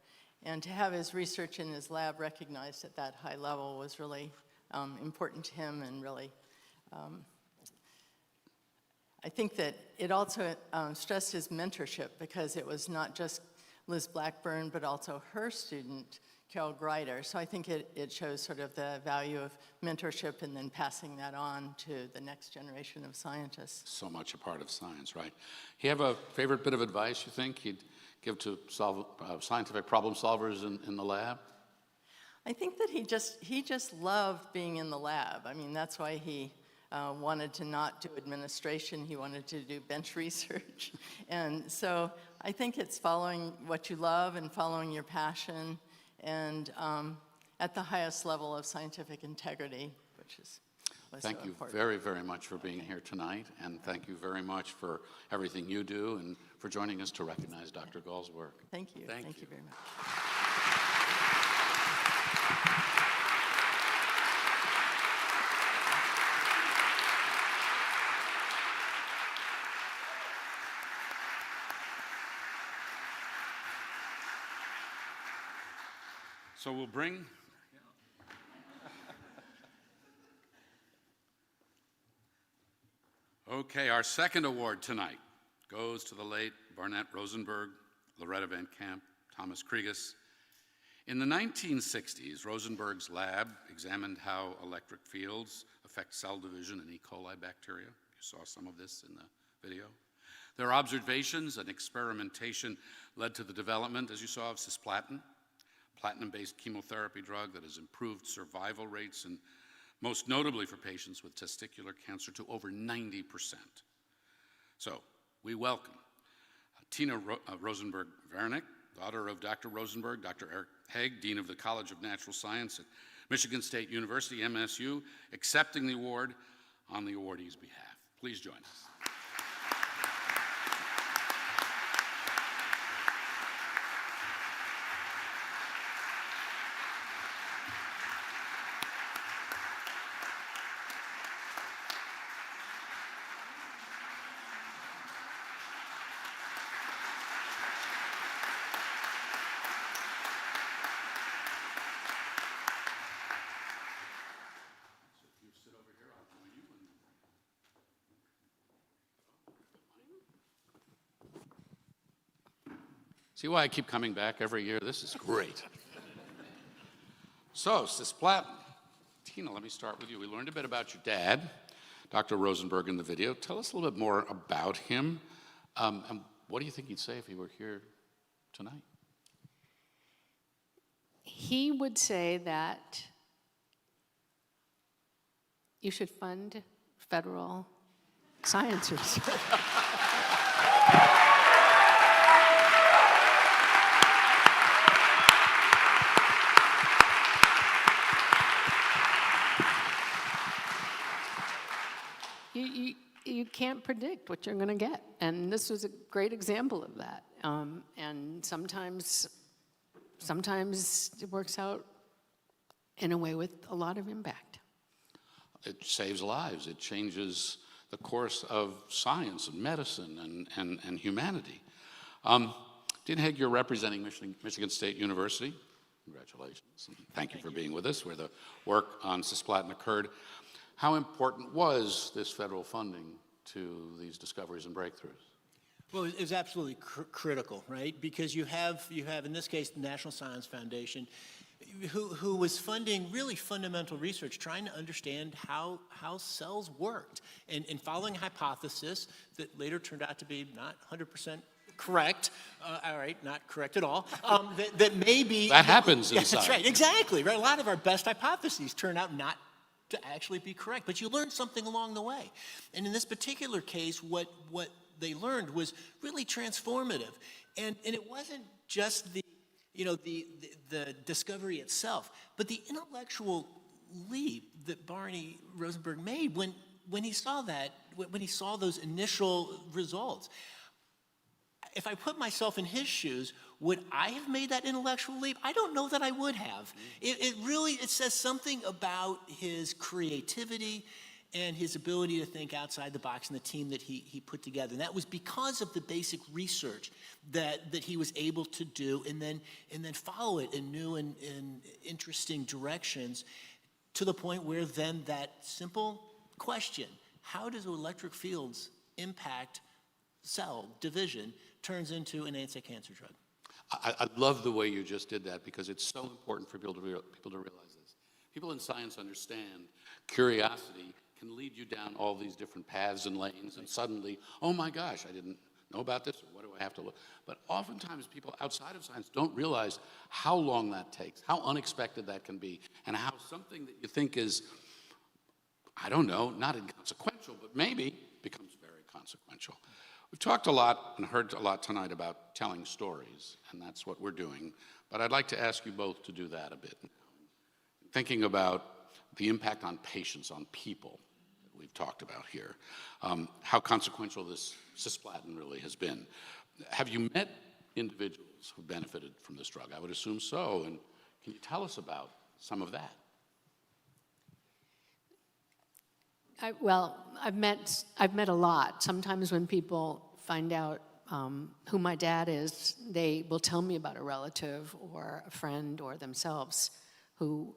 And to have his research in his lab recognized at that high level was really important to him, and really, I think that it also stressed his mentorship, because it was not just Liz Blackburn, but also her student, Carol Greider. So I think it shows sort of the value of mentorship and then passing that on to the next generation of scientists. So much a part of science, right? You have a favorite bit of advice you think he'd give to scientific problem solvers in the lab? I think that he just loved being in the lab. I mean, that's why he wanted to not do administration. He wanted to do bench research. And so I think it's following what you love and following your passion, and at the highest level of scientific integrity, which is Thank you very, very much for being here tonight, and thank you very much for everything you do and for joining us to recognize Dr. Gall's work. Thank you. Thank you very much. So we'll bring okay, our second award tonight goes to the late Barnett, Rosenberg, Loretta Van Camp, Thomas Krieges. In the 1960s, Rosenberg's lab examined how electric fields affect cell division in E. coli bacteria. You saw some of this in the video. Their observations and experimentation led to the development, as you saw, of cisplatin, platinum-based chemotherapy drug that has improved survival rates, and most notably for patients with testicular cancer, to over 90%. So we welcome Tina Rosenberg Varenik, daughter of Dr. Rosenberg, Dr. Eric Hegg, Dean of the College of Natural Science at Michigan State University, MSU, accepting the award on the awardee's behalf. Please join us. See why I keep coming back every year? This is great. So, cisplatin. Tina, let me start with you. We learned a bit about your dad, Dr. Rosenberg, in the video. Tell us a little bit more about him. And what do you think he'd say if he were here tonight? He would say that you should fund federal science research. You can't predict what you're going to get, and this was a great example of that. And sometimes it works out in a way with a lot of impact. It saves lives. It changes the course of science and medicine and humanity. Dean Hegg, you're representing Michigan State University. Congratulations. And thank you for being with us, where the work on cisplatin occurred. How important was this federal funding to these discoveries and breakthroughs? Well, it was absolutely critical, right? Because you have, in this case, the National Science Foundation, who was funding really fundamental research, trying to understand how cells worked, and following a hypothesis that later turned out to be not 100% correct, all right, not correct at all, that maybe... That happens in That's science. right, exactly, right? A lot of our best hypotheses turn out not to actually be correct, but you learn something along the way. And in this particular case, what they learned was really transformative. And it wasn't just the discovery itself, but the intellectual leap that Barney Rosenberg made when he saw that, when he saw those initial results. If I put myself in his shoes, would I have made that intellectual leap? I don't know that I would have. It says something about his creativity and his ability to think outside the box and the team that he put together. And that was because of the basic research that he was able to do and then follow it in new and interesting directions, to the point where then that simple question, how does electric fields impact cell division, turns into an anti-cancer drug. I love the way you just did that, because it's so important for people to realize this. People in science understand curiosity can lead you down all these different paths and lanes, and suddenly, oh my gosh, I didn't know about this, or what do I have to look? But oftentimes people outside of science don't realize how long that takes, how unexpected that can be, and how something that you think is, I don't know, not inconsequential, but maybe becomes very consequential. We've talked a lot and heard a lot tonight about telling stories, and that's what we're doing. But I'd like to ask you both to do that a bit. Thinking about the impact on patients, on people, that we've talked about here, how consequential this cisplatin really has been. Have you met individuals who benefited from this drug? I would assume so, and can you tell us about some of that? I've met a lot. Sometimes when people find out who my dad is, they will tell me about a relative or a friend or themselves who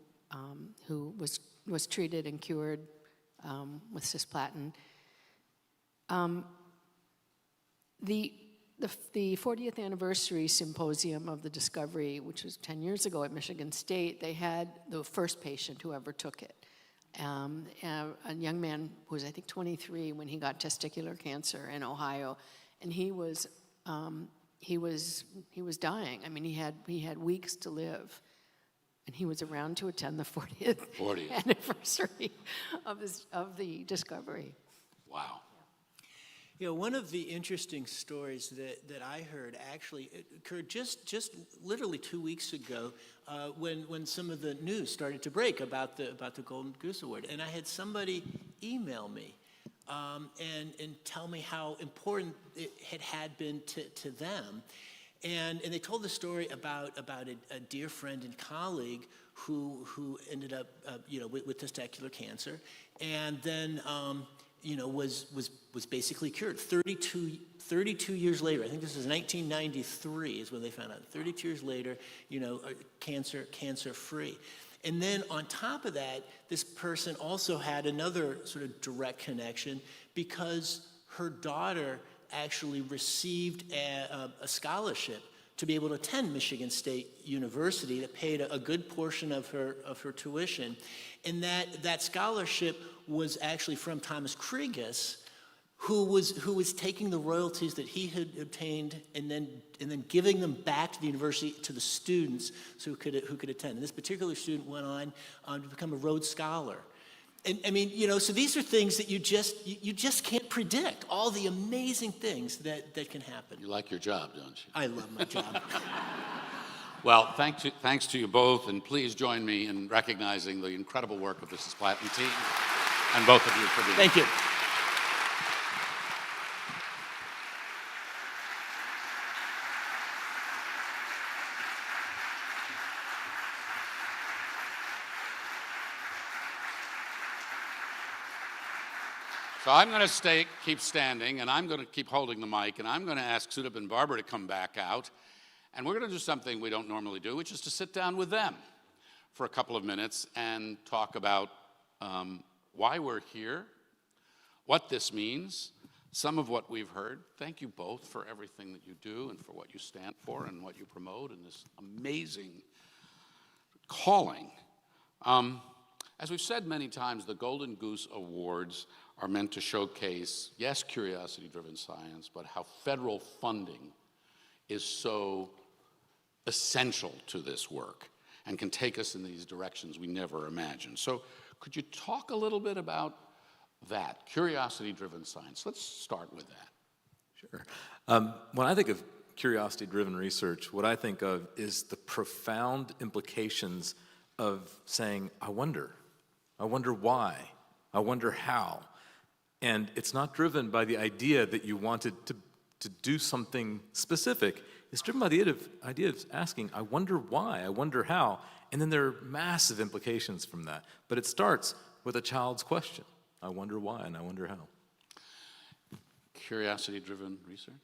was treated and cured with cisplatin. The 40th anniversary symposium of the discovery, which was 10 years ago at Michigan State, they had the first patient who ever took it. A young man who was, I think, 23 when he got testicular cancer in Ohio, and he was dying. I mean, he had weeks to live, and he was around to attend the 40th anniversary of the discovery. Wow. You know, one of the interesting stories that I heard actually occurred just literally 2 weeks ago when some of the news started to break about the Golden Goose Award, and I had somebody email me and tell me how important it had been to them, and they told the story about a dear friend and colleague who ended up with testicular cancer, and then was basically cured. 32 years later, I think this is 1993 is when they found out. 32 years later, cancer free. And then on top of that, this person also had another sort of direct connection because her daughter actually received a scholarship to be able to attend Michigan State University that paid a good portion of her tuition. And that scholarship was actually from Thomas Krigas, who was taking the royalties that he had obtained and then giving them back to the university to the students who could attend. And this particular student went on to become a Rhodes Scholar. And I mean, so these are things that you just can't predict. All the amazing things that can happen. You like your job, don't you? I love my job. Well, thanks to you both, and please join me in recognizing the incredible work of the Cisplatin team and both of you for being here. Thank you. So I'm going to keep standing, and I'm going to keep holding the mic, and I'm going to ask Sudip and Barbara to come back out, and we're going to do something we don't normally do, which is to sit down with them for a couple of minutes and talk about why we're here, what this means, some of what we've heard. Thank you both for everything that you do and for what you stand for and what you promote in this amazing calling. As we've said many times, the Golden Goose Awards are meant to showcase, yes, curiosity-driven science, but how federal funding is so essential to this work and can take us in these directions we never imagined. So could you talk a little bit about that, curiosity-driven science? Let's start with that. Sure. When I think of curiosity-driven research, what I think of is the profound implications of saying, I wonder why, I wonder how. And it's not driven by the idea that you wanted to do something specific. It's driven by the idea of asking, I wonder why, I wonder how, and then there are massive implications from that. But it starts with a child's question. I wonder why and I wonder how. Curiosity-driven research?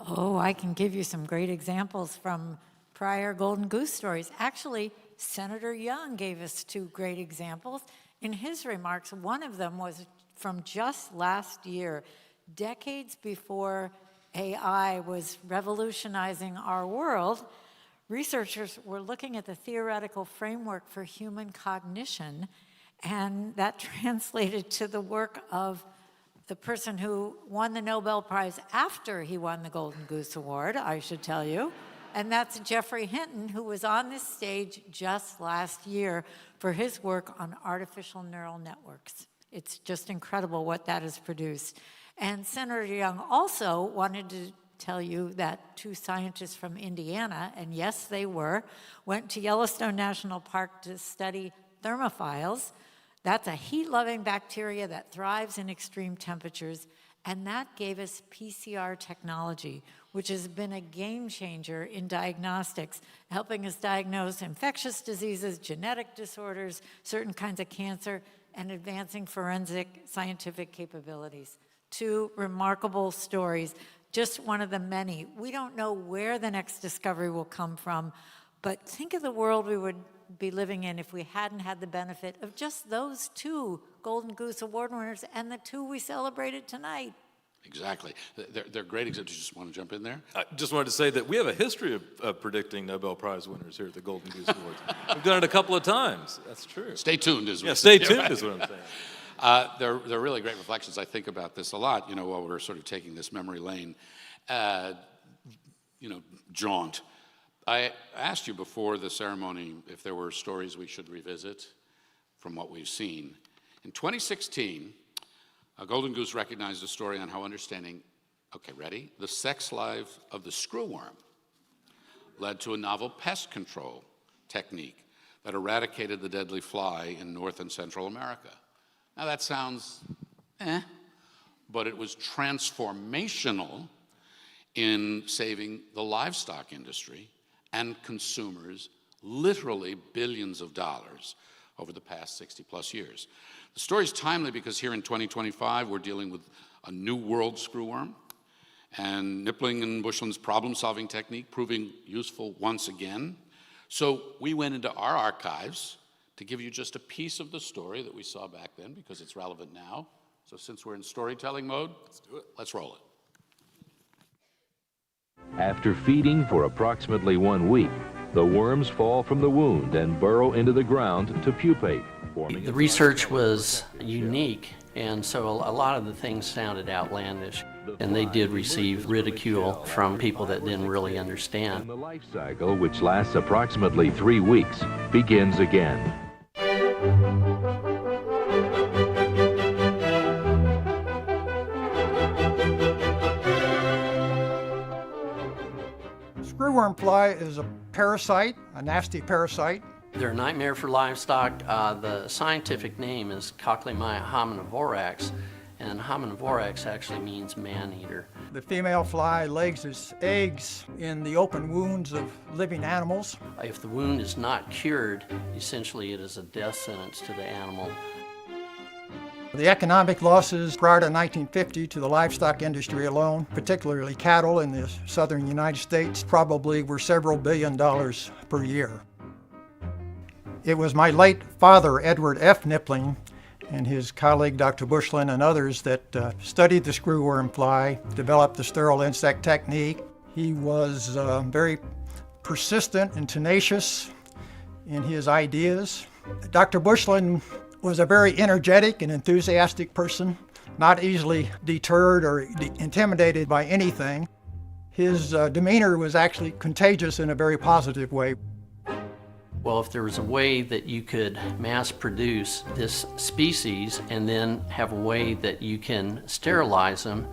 Oh, I can give you some great examples from prior Golden Goose stories. Actually, Senator Young gave us 2 great examples. In his remarks, one of them was from just last year, decades before AI was revolutionizing our world. Researchers were looking at the theoretical framework for human cognition, and that translated to the work of the person who won the Nobel Prize after he won the Golden Goose Award, I should tell you. And that's Geoffrey Hinton, who was on this stage just last year for his work on artificial neural networks. It's just incredible what that has produced. And Senator Young also wanted to tell you that 2 scientists from Indiana, and yes, they went to Yellowstone National Park to study thermophiles. That's a heat-loving bacteria that thrives in extreme temperatures, and that gave us PCR technology, which has been a game changer in diagnostics, helping us diagnose infectious diseases, genetic disorders, certain kinds of cancer, and advancing forensic scientific capabilities. 2 remarkable stories, just one of the many. We don't know where the next discovery will come from, but think of the world we would be living in if we hadn't had the benefit of just those 2 Golden Goose Award winners and the 2 we celebrated tonight. Exactly. They're great examples. You just want to jump in there? I just wanted to say that we have a history of predicting Nobel Prize winners here at the Golden Goose Awards. We've done it a couple of times. That's true. Stay tuned is what stay tuned is what I'm saying. They're really great reflections. I think about this a lot, while we're sort of taking this memory lane, jaunt. I asked you before the ceremony if there were stories we should revisit from what we've seen. In 2016, Golden Goose recognized a story on how understanding, okay, ready? The sex life of the screwworm led to a novel pest control technique that eradicated the deadly fly in North and Central America. Now that sounds but it was transformational in saving the livestock industry and consumers literally billions of dollars over the past 60-plus years. The story's timely because here in 2025, we're dealing with a new world screwworm, and Knipling and Bushland's problem-solving technique proving useful once again. So we went into our archives to give you just a piece of the story that we saw back then because it's relevant now. So since we're in storytelling mode, let's do it. Let's roll it. After feeding for approximately 1 week, the worms fall from the wound and burrow into the ground to pupate. The research was unique, and so a lot of the things sounded outlandish, and they did receive ridicule from people that didn't really understand. And the life cycle, which lasts approximately 3 weeks, begins again. Screwworm fly is a parasite, a nasty parasite. They're a nightmare for livestock. The scientific name is Cochlearia hominivorax, and hominivorax actually means man-eater. The female fly lays its eggs in the open wounds of living animals. If the wound is not cured, essentially it is a death sentence to the animal. The economic losses prior to 1950 to the livestock industry alone, particularly cattle in the southern United States, probably were several $1 billion per year. It was my late father, Edward F. Knipling, and his colleague, Dr. Bushland, and others that studied the screwworm fly, developed the sterile insect technique. He was very persistent and tenacious in his ideas. Dr. Bushland was a very energetic and enthusiastic person, not easily deterred or intimidated by anything. His demeanor was actually contagious in a very positive way. Well, if there was a way that you could mass produce this species and then have a way that you can sterilize them,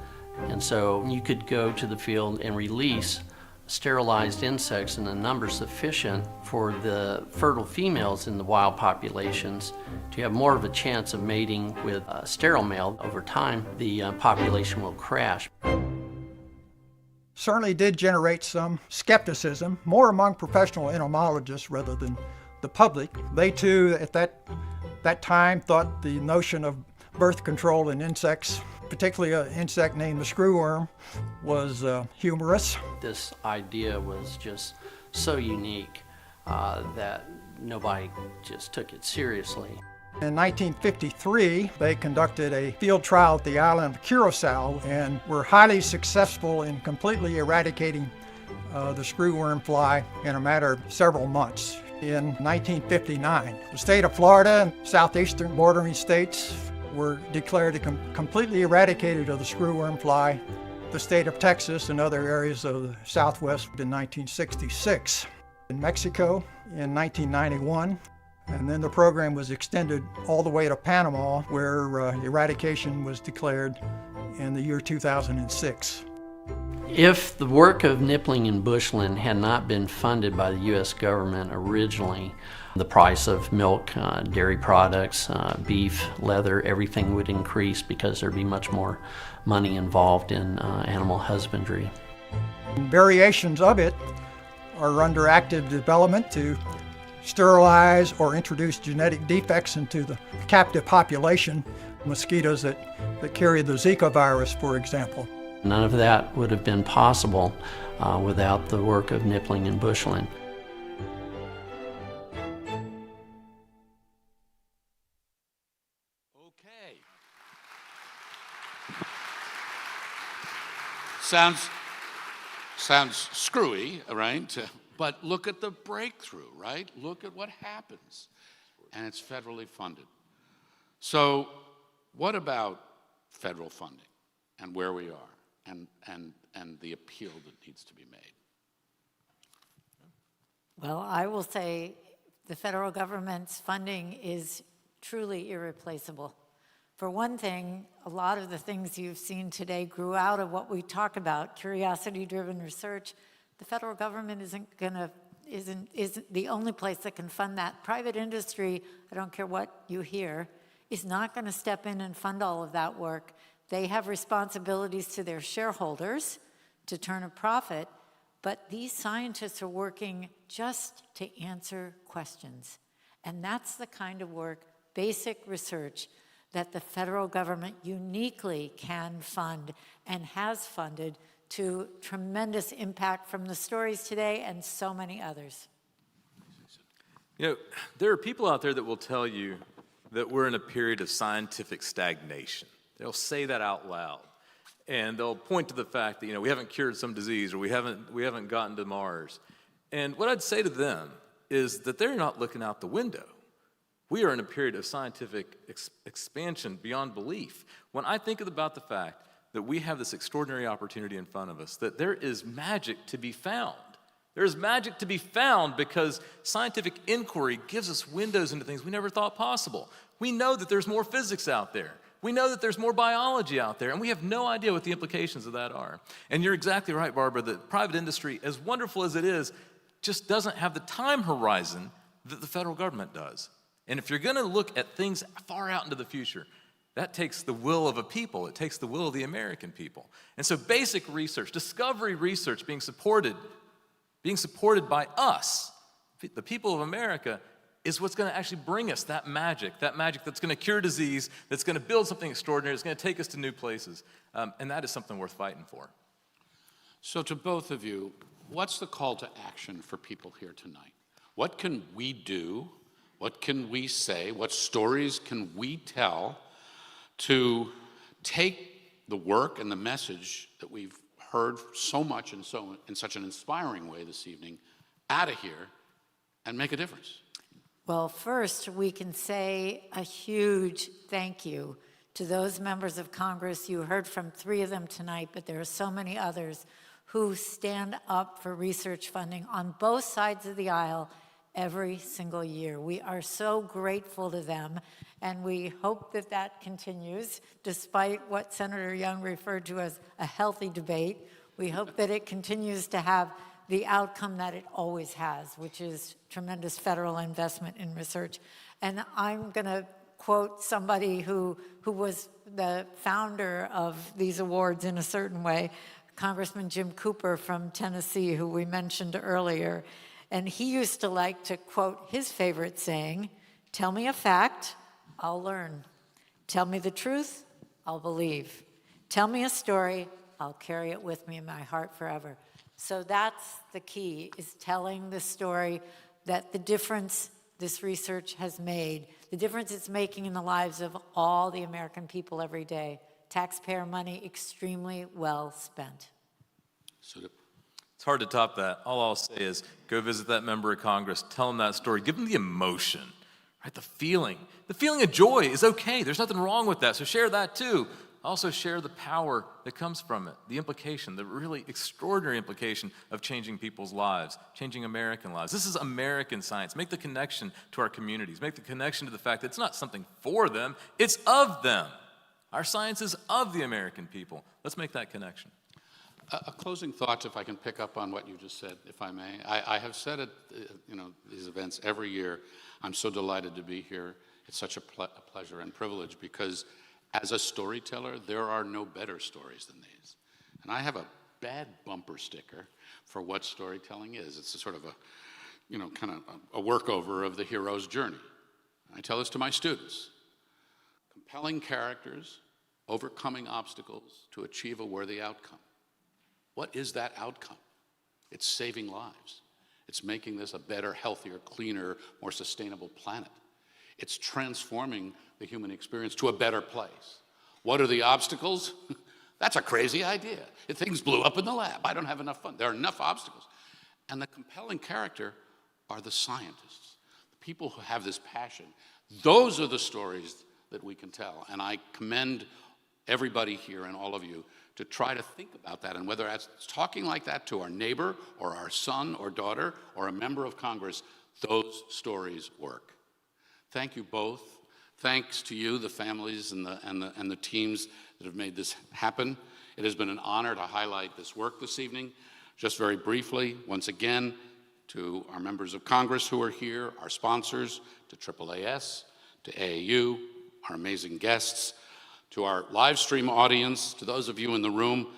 and so you could go to the field and release sterilized insects in a number sufficient for the fertile females in the wild populations to have more of a chance of mating with a sterile male, over time the population will crash. Certainly did generate some skepticism, more among professional entomologists rather than the public. They too, at that time, thought the notion of birth control in insects, particularly an insect named the screwworm, was humorous. This idea was just so unique that nobody just took it seriously. In 1953, they conducted a field trial at the island of Curacao and were highly successful in completely eradicating the screwworm fly in a matter of several months. In 1959, the state of Florida and southeastern bordering states were declared completely eradicated of the screwworm fly. The state of Texas and other areas of the Southwest in 1966. In Mexico in 1991. And then the program was extended all the way to Panama, where eradication was declared in the year 2006. If the work of Knipling and Bushland had not been funded by the U.S. government originally, the price of milk, dairy products, beef, leather, everything would increase because there'd be much more money involved in animal husbandry. Variations of it are under active development to sterilize or introduce genetic defects into the captive population, mosquitoes that carry the Zika virus, for example. None of that would have been possible without the work of Knipling and Bushland. Okay. Sounds screwy, right? But look at the breakthrough, right? Look at what happens. And it's federally funded. So what about federal funding and where we are and the appeal that needs to be made? Well, I will say the federal government's funding is truly irreplaceable. For one thing, a lot of the things you've seen today grew out of what we talk about, curiosity-driven research. The federal government isn't the only place that can fund that. Private industry, I don't care what you hear, is not going to step in and fund all of that work. They have responsibilities to their shareholders to turn a profit, but these scientists are working just to answer questions. And that's the kind of work, basic research, that the federal government uniquely can fund and has funded to tremendous impact from the stories today and so many others. You know, there are people out there that will tell you that we're in a period of scientific stagnation. They'll say that out loud. And they'll point to the fact that, we haven't cured some disease or we haven't gotten to Mars. And what I'd say to them is that they're not looking out the window. We are in a period of scientific expansion beyond belief. When I think about the fact that we have this extraordinary opportunity in front of us, that there is magic to be found. There is magic to be found because scientific inquiry gives us windows into things we never thought possible. We know that there's more physics out there. We know that there's more biology out there, and we have no idea what the implications of that are. And you're exactly right, Barbara, that private industry, as wonderful as it is, just doesn't have the time horizon that the federal government does. And if you're going to look at things far out into the future, that takes the will of a people. It takes the will of the American people. And so basic research, discovery research being supported by us, the people of America, is what's going to actually bring us that magic that's going to cure disease, that's going to build something extraordinary, that's going to take us to new places. And that is something worth fighting for. So to both of you, what's the call to action for people here tonight? What can we do? What can we say? What stories can we tell to take the work and the message that we've heard so much and so in such an inspiring way this evening out of here and make a difference? Well, first, we can say a huge thank you to those members of Congress. You heard from 3 of them tonight, but there are so many others who stand up for research funding on both sides of the aisle every single year. We are so grateful to them, and we hope that that continues, despite what Senator Young referred to as a healthy debate. We hope that it continues to have the outcome that it always has, which is tremendous federal investment in research. And I'm going to quote somebody who was the founder of these awards in a certain way, Congressman Jim Cooper from Tennessee, who we mentioned earlier. And he used to like to quote his favorite saying, "Tell me a fact, I'll learn. Tell me the truth, I'll believe. Tell me a story, I'll carry it with me in my heart forever." So that's the key, is telling the story, that the difference this research has made, the difference it's making in the lives of all the American people every day. Taxpayer money extremely well spent. Sudip. It's hard to top that. All I'll say is go visit that member of Congress, tell them that story, give them the emotion, right? The feeling of joy is okay. There's nothing wrong with that. So share that too. Also share the power that comes from it, the implication, the really extraordinary implication of changing people's lives, changing American lives. This is American science. Make the connection to our communities. Make the connection to the fact that it's not something for them, it's of them. Our science is of the American people. Let's make that connection. A closing thought, if I can pick up on what you just said, if I may. I have said at these events every year, I'm so delighted to be here. It's such a pleasure and privilege, because as a storyteller, there are no better stories than these. And I have a bad bumper sticker for what storytelling is. It's a sort of a workover of the hero's journey. I tell this to my students. Compelling characters overcoming obstacles to achieve a worthy outcome. What is that outcome? It's saving lives. It's making this a better, healthier, cleaner, more sustainable planet. It's transforming the human experience to a better place. What are the obstacles? That's a crazy idea. If things blew up in the lab, I don't have enough fun. There are enough obstacles. And the compelling character are the scientists, the people who have this passion. Those are the stories that we can tell. And I commend everybody here and all of you to try to think about that, and whether that's talking like that to our neighbor or our son or daughter or a member of Congress, those stories work. Thank you both. Thanks to you, the families and the teams that have made this happen. It has been an honor to highlight this work this evening. Just very briefly, once again, to our members of Congress who are here, our sponsors, to AAAS, to AAU, our amazing guests, to our live stream audience, to those of you in the room,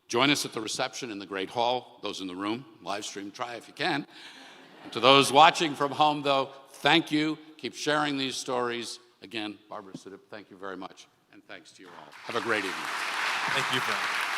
join us at the reception in the Great Hall. Those in the room, live stream, try if you can. And to those watching from home, though, thank you. Keep sharing these stories. Again, Barbara, Sudip, thank you very much. And thanks to you all. Have a great evening. Thank you, friend.